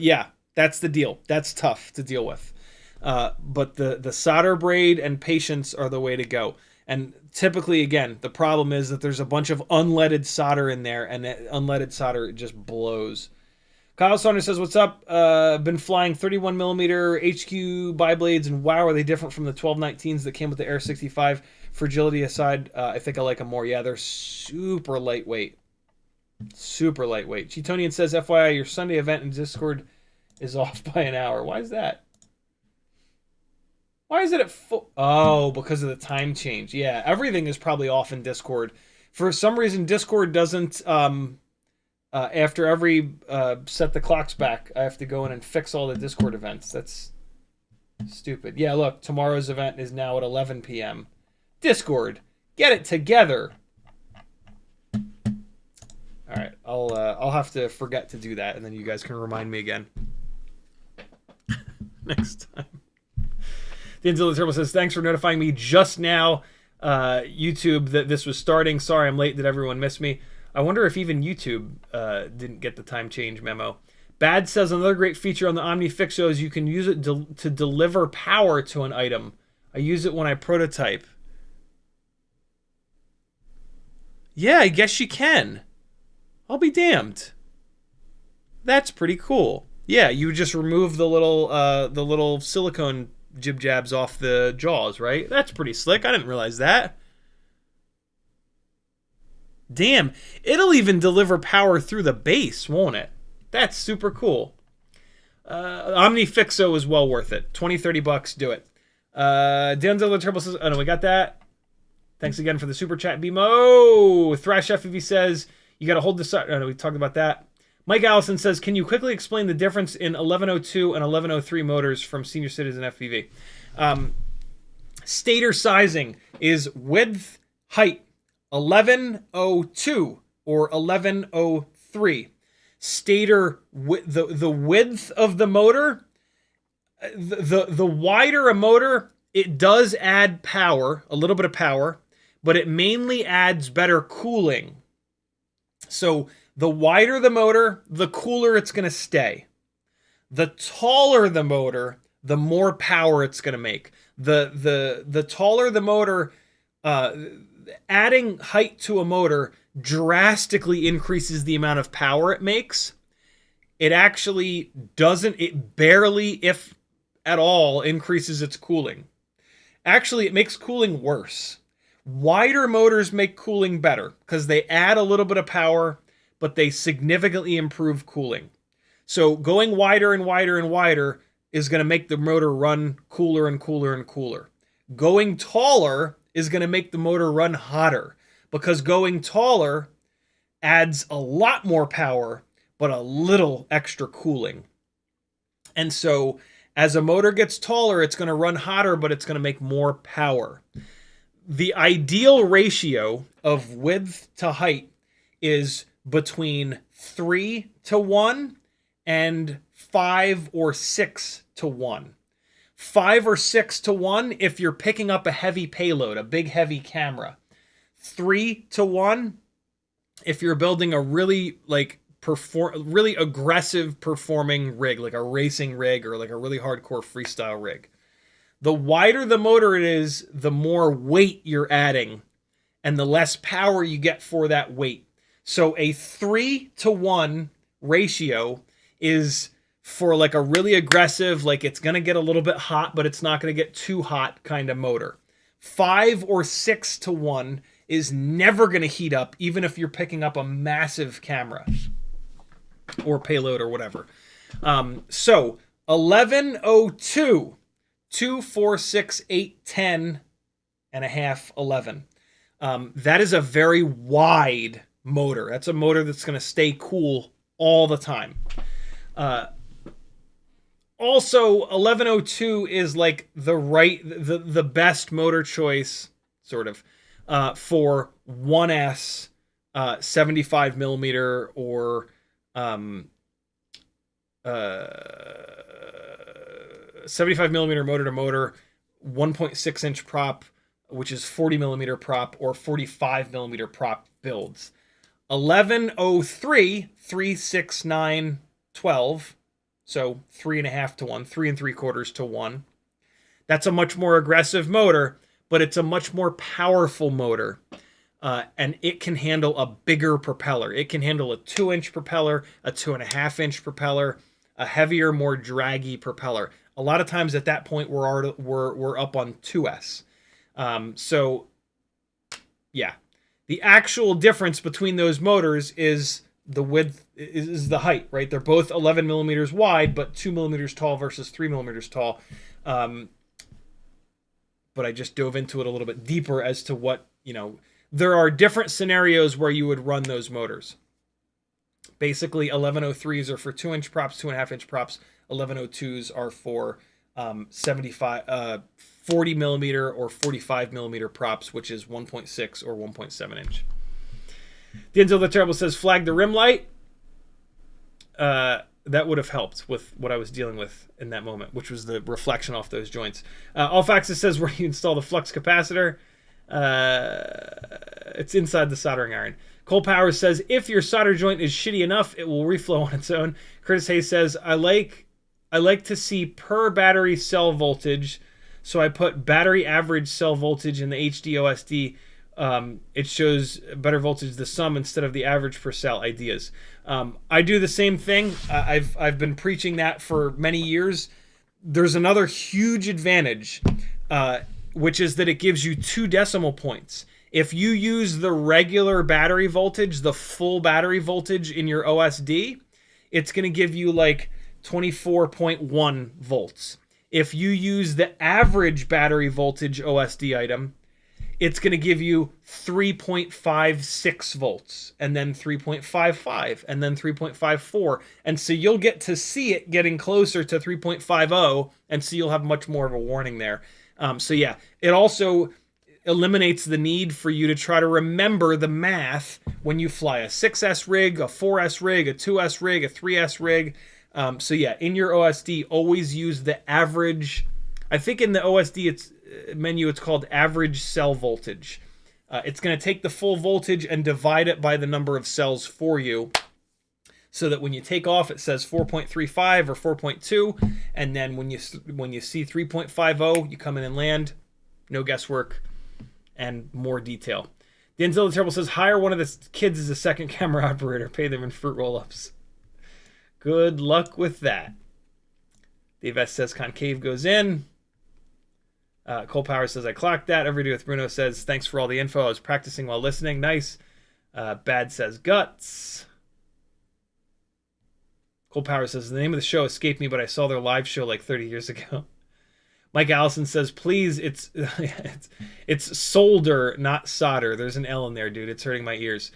yeah, that's the deal. That's tough to deal with. But the solder braid and patience are the way to go. And typically, again, the problem is that there's a bunch of unleaded solder in there, and that unleaded solder just blows. Kyle Saunders says, what's up? Been flying 31 millimeter HQ biblades, and wow, are they different from the 1219s that came with the Air 65? Fragility aside, I think I like them more. Yeah, they're super lightweight. Super lightweight. Cheetonian says, FYI, your Sunday event in Discord is off by an hour. Why is that? Why is it at full? Oh, because of the time change. Yeah, everything is probably off in Discord. For some reason, Discord doesn't... after every set the clocks back, I have to go in and fix all the Discord events. That's stupid. Yeah, look, tomorrow's event is now at 11 p.m. Discord, get it together. All right, I'll have to forget to do that, and then you guys can remind me again next time. The Inzilla Turbo says, thanks for notifying me just now, YouTube, that this was starting. Sorry I'm late. Did everyone miss me? I wonder if even YouTube didn't get the time change memo. Bad says, another great feature on the OmniFixo is you can use it to deliver power to an item. I use it when I prototype. Yeah, I guess you can. I'll be damned. That's pretty cool. Yeah, you just remove the little silicone jib jabs off the jaws, right? That's pretty slick. I didn't realize that. Damn, it'll even deliver power through the base, won't it? That's super cool. OmniFixo is well worth it. 20-30 bucks, do it. Danzilla Turbo says, oh no, we got that. Thanks again for the super chat, BMO. Thrash FPV says, you got to hold the side. Oh no, we talked about that. Mike Allison says, can you quickly explain the difference in 1102 and 1103 motors from Senior Citizen FPV? Stator sizing is width, height, 1102 or 1103. Stator, the width of the motor, the wider a motor, it does add power, a little bit of power, but it mainly adds better cooling. So the wider the motor, the cooler it's going to stay. The taller the motor, the more power it's going to make. The taller the motor, adding height to a motor drastically increases the amount of power it makes. It actually doesn't, it barely, if at all, increases its cooling. Actually, it makes cooling worse. Wider motors make cooling better because they add a little bit of power, but they significantly improve cooling. So going wider and wider and wider is going to make the motor run cooler and cooler and cooler. Going taller is going to make the motor run hotter because going taller adds a lot more power, but a little extra cooling. And so as a motor gets taller, it's going to run hotter, but it's going to make more power. The ideal ratio of width to height is between 3 to 1 and 5 or 6 to 1. 5 or 6 to 1 if you're picking up a heavy payload, a big heavy camera. 3 to 1 if you're building a really really aggressive performing rig, like a racing rig or like a really hardcore freestyle rig. The wider the motor it is, the more weight you're adding and the less power you get for that weight. So a 3 to 1 ratio is for like a really aggressive, like it's going to get a little bit hot, but it's not going to get too hot kind of motor. 5 or 6 to 1 is never going to heat up, even if you're picking up a massive camera or payload or whatever. So 1102, 2, 4, 6, 8, 10 and a half, 11. That is a very wide motor. That's a motor that's going to stay cool all the time. Also, 1102 is like the best motor choice, sort of, for 1S 75 millimeter or 75 millimeter motor to motor, 1.6 inch prop, which is 40 millimeter prop or 45 millimeter prop builds. 1103, 3, 6, 9, 12. So 3.5 to 1, 3 3/4 to 1. That's a much more aggressive motor, but it's a much more powerful motor. And it can handle a bigger propeller. It can handle a 2-inch propeller, a 2.5-inch propeller, a heavier, more draggy propeller. A lot of times at that point, we're up on 2S. So, yeah. The actual difference between those motors is the width, is the height, right? They're both 11 millimeters wide, but 2 millimeters tall versus 3 millimeters tall. But I just dove into it a little bit deeper as to what, there are different scenarios where you would run those motors. Basically, 1103s are for 2-inch props, 2.5-inch props. 1102s are for 40 millimeter or 45 millimeter props, which is 1.6 or 1.7 inch. Denzel the Terrible says, flag the rim light. That would have helped with what I was dealing with in that moment, which was the reflection off those joints. Alfaxis says, where you install the flux capacitor. It's inside the soldering iron. Cole Powers says, if your solder joint is shitty enough, it will reflow on its own. Curtis Hayes says, I like to see per battery cell voltage, so I put battery average cell voltage in the HDOSD. It shows better voltage the sum instead of the average per cell. Ideas. I do the same thing. I've been preaching that for many years. There's another huge advantage, which is that it gives you 2 decimal points. If you use the regular battery voltage, the full battery voltage in your OSD, it's going to give you like 24.1 volts. If you use the average battery voltage OSD item, it's going to give you 3.56 volts, and then 3.55, and then 3.54. And so you'll get to see it getting closer to 3.50, and so you'll have much more of a warning there. So yeah, it also eliminates the need for you to try to remember the math when you fly a 6S rig, a 4S rig, a 2S rig, a 3S rig. So yeah, in your OSD, always use the average. I think in the OSD menu, it's called average cell voltage. It's going to take the full voltage and divide it by the number of cells for you, so that when you take off, it says 4.35 or 4.2, and then when you see 3.50, you come in and land. No guesswork and more detail. Denzel the Terrible says, hire one of the kids as a second camera operator. Pay them in fruit roll-ups. Good luck with that. Dave S says, concave goes in. Cole Power says, I clocked that. Every Day with Bruno says, thanks for all the info. I was practicing while listening. Nice. Bad says, guts. Cole Power says, the name of the show escaped me, but I saw their live show like 30 years ago. Mike Allison says, please, it's solder, not solder. There's an L in there, dude. It's hurting my ears.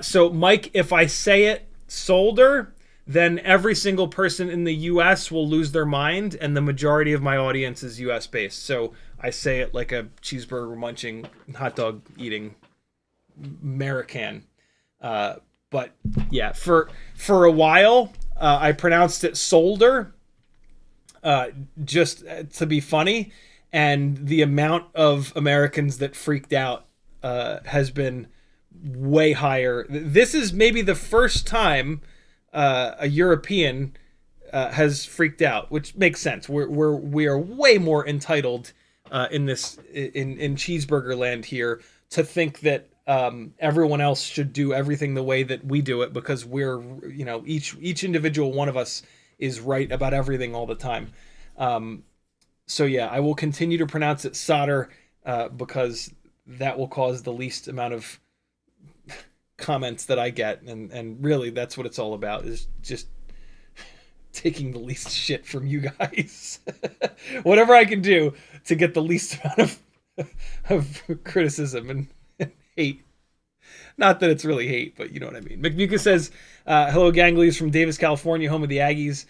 So, Mike, if I say it solder, then every single person in the U.S. will lose their mind, and the majority of my audience is U.S.-based. So I say it like a cheeseburger munching, hot dog eating American. But yeah, for a while, I pronounced it solder, just to be funny, and the amount of Americans that freaked out has been way higher. This is maybe the first time a European has freaked out, which makes sense. We are way more entitled in cheeseburger land here to think that everyone else should do everything the way that we do it, because we're, each individual one of us is right about everything all the time. So yeah, I will continue to pronounce it solder because that will cause the least amount of comments that I get, and really that's what it's all about, is just taking the least shit from you guys. Whatever I can do to get the least amount of criticism and hate. Not that it's really hate, but you know what I mean. McMuka says, hello ganglies from Davis, California, home of the Aggies.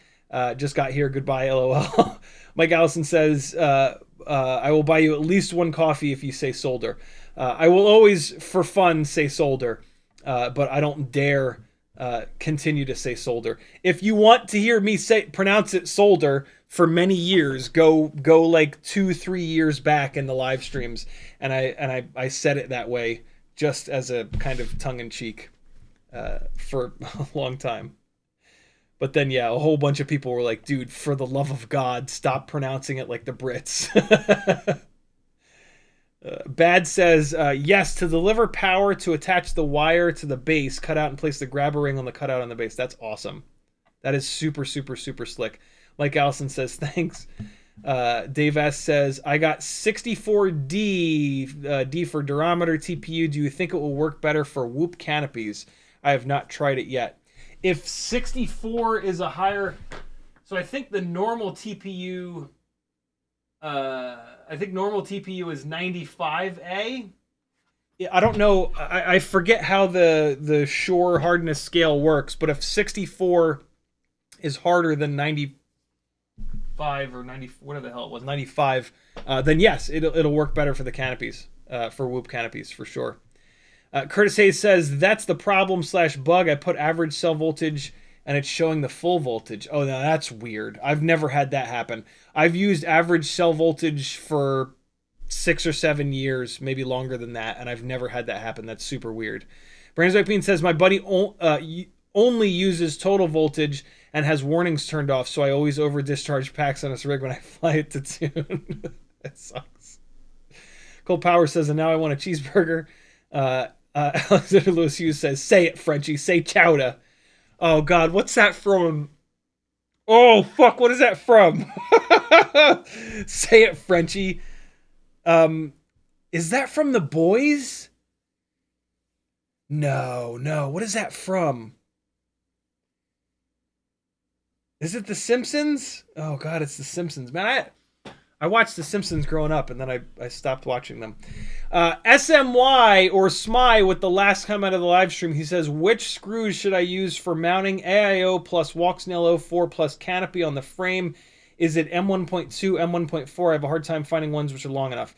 Just got here, goodbye, LOL. Mike Allison says, I will buy you at least one coffee if you say solder. I will always, for fun, say solder. But I don't dare continue to say solder. If you want to hear me pronounce it solder for many years, go like 2-3 years back in the live streams, and I said it that way just as a kind of tongue-in-cheek for a long time. But then, yeah, a whole bunch of people were like, dude, for the love of God, stop pronouncing it like the Brits. Bad says, yes, to deliver power to attach the wire to the base, cut out and place the grabber ring on the cutout on the base. That's awesome. That is super, super, super slick. Like Allison says, thanks. Dave S says, I got 64D, D for durometer TPU. Do you think it will work better for Whoop canopies? I have not tried it yet. If 64 is a higher... So I think the normal TPU... I think normal TPU is 95A. I don't know. I forget how the shore hardness scale works, but if 64 is harder than 95 or 90, whatever the hell it was, 95, then yes, it'll work better for the canopies, for Whoop canopies for sure. Curtis Hayes says, that's the problem / bug. I put average cell voltage and it's showing the full voltage. Oh, no, that's weird. I've never had that happen. I've used average cell voltage for 6 or 7 years, maybe longer than that, and I've never had that happen. That's super weird. Brains Bean says, my buddy only uses total voltage and has warnings turned off, so I always over discharge packs on his rig when I fly it to tune. That sucks. Cold Power says, and now I want a cheeseburger. Alexander Lewis Hughes says, say it, Frenchie. Say chowda. Oh, God, what's that from? Oh, fuck, what is that from? Say it, Frenchie. Is that from The Boys? No. What is that from? Is it The Simpsons? Oh, God, it's The Simpsons. Man, I watched The Simpsons growing up, and then I stopped watching them. SMY or SMY with the last comment of the live stream. He says, which screws should I use for mounting AIO plus Walksnail 04 plus canopy on the frame? Is it M1.2, M1.4? I have a hard time finding ones which are long enough.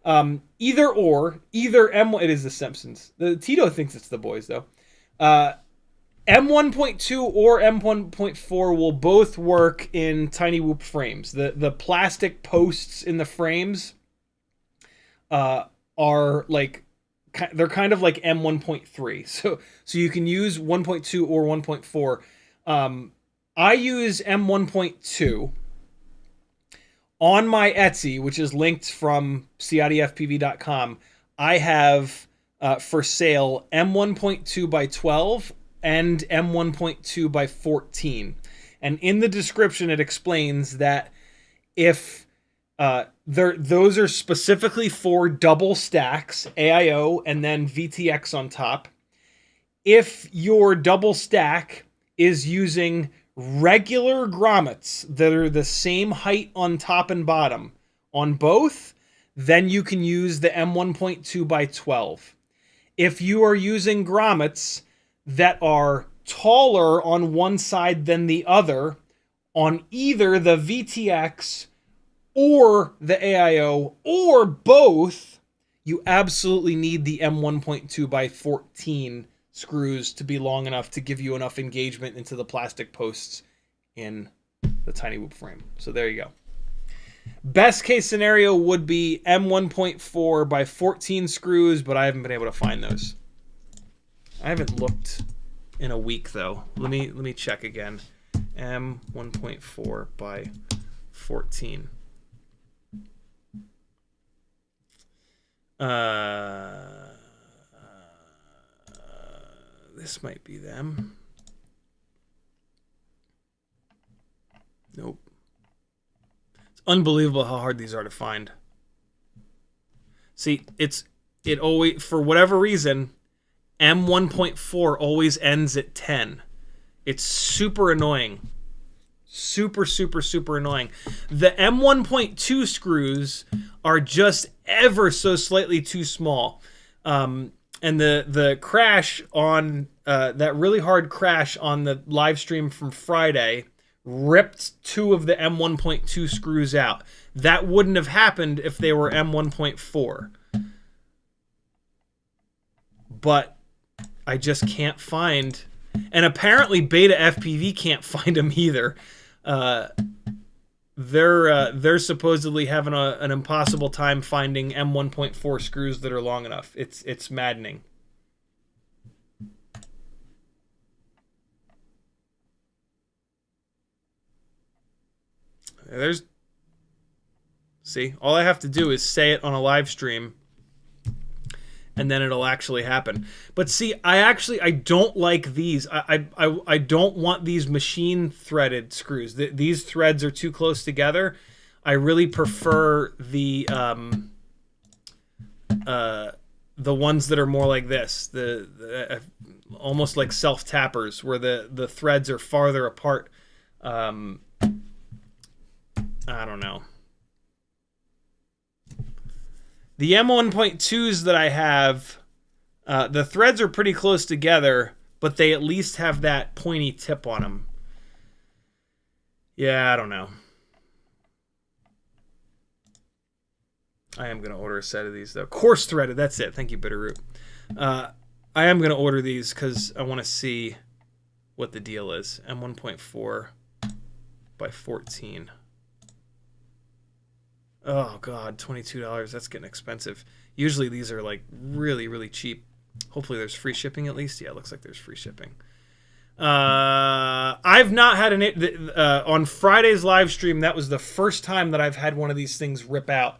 Either M1... It is The Simpsons. Tito thinks it's The Boys, though. M1.2 or M1.4 will both work in Tiny Whoop frames. The plastic posts in the frames are like, they're kind of like M1.3. So you can use 1.2 or 1.4. I use M1.2 on my Etsy, which is linked from CiottiFPV.com. I have for sale M1.2 by 12 and M1.2 by 14. And in the description, it explains that if those are specifically for double stacks, AIO, and then VTX on top. If your double stack is using regular grommets that are the same height on top and bottom on both, then you can use the M1.2 by 12. If you are using grommets that are taller on one side than the other on either the VTX or the AIO or both, you absolutely need the M1.2 by 14 screws to be long enough to give you enough engagement into the plastic posts in the Tiny Whoop frame. So there you go. Best case scenario would be M1.4 by 14 screws, but I haven't been able to find those. I haven't looked in a week though. Let me check again. M1.4 by 14. This might be them. Nope. It's unbelievable how hard these are to find. See, it always, for whatever reason, M1.4 always ends at 10. It's super annoying. Super, super, super annoying. The M1.2 screws are just ever so slightly too small. And the crash on, that really hard crash on the live stream from Friday ripped 2 of the M1.2 screws out. That wouldn't have happened if they were M1.4. But I just can't find, and apparently Beta FPV can't find them either. They're supposedly having an impossible time finding M1.4 screws that are long enough. It's maddening. See, all I have to do is say it on a live stream and then it'll actually happen. But see, I don't like these. I don't want these machine threaded screws. These threads are too close together. I really prefer the ones that are more like this, the almost like self tappers, where the threads are farther apart. I don't know. The M1.2s that I have, the threads are pretty close together, but they at least have that pointy tip on them. Yeah, I don't know. I am going to order a set of these, though. Coarse threaded, that's it. Thank you, Bitterroot. I am going to order these because I want to see what the deal is. M1.4 by 14. Oh, God, $22. That's getting expensive. Usually these are, like, really, really cheap. Hopefully there's free shipping at least. Yeah, it looks like there's free shipping. I've not had on Friday's live stream, that was the first time that I've had one of these things rip out.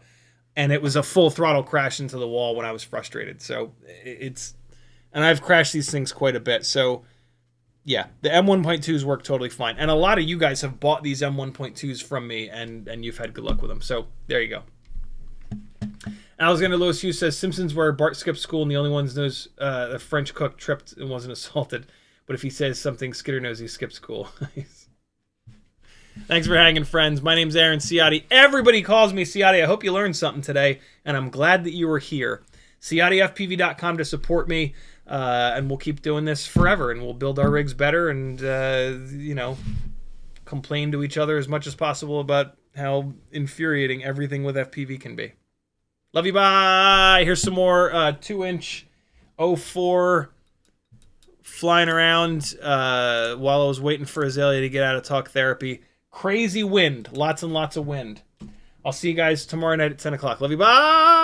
And it was a full throttle crash into the wall when I was frustrated. So and I've crashed these things quite a bit. So yeah, the M1.2s work totally fine. And a lot of you guys have bought these M1.2s from me and you've had good luck with them. So there you go. Alexander Lewis Hughes says, Simpsons where Bart skipped school and the only one knows the French cook tripped and wasn't assaulted. But if he says something, Skidder knows he skipped school. Thanks for hanging, friends. My name's Aaron Ciotti. Everybody calls me Ciotti. I hope you learned something today, and I'm glad that you were here. CiottiFPV.com to support me, and we'll keep doing this forever, and we'll build our rigs better and, you know, complain to each other as much as possible about how infuriating everything with FPV can be. Love you, bye! Here's some more 2-inch 04 flying around while I was waiting for Azalea to get out of talk therapy. Crazy wind. Lots and lots of wind. I'll see you guys tomorrow night at 10 o'clock. Love you. Bye.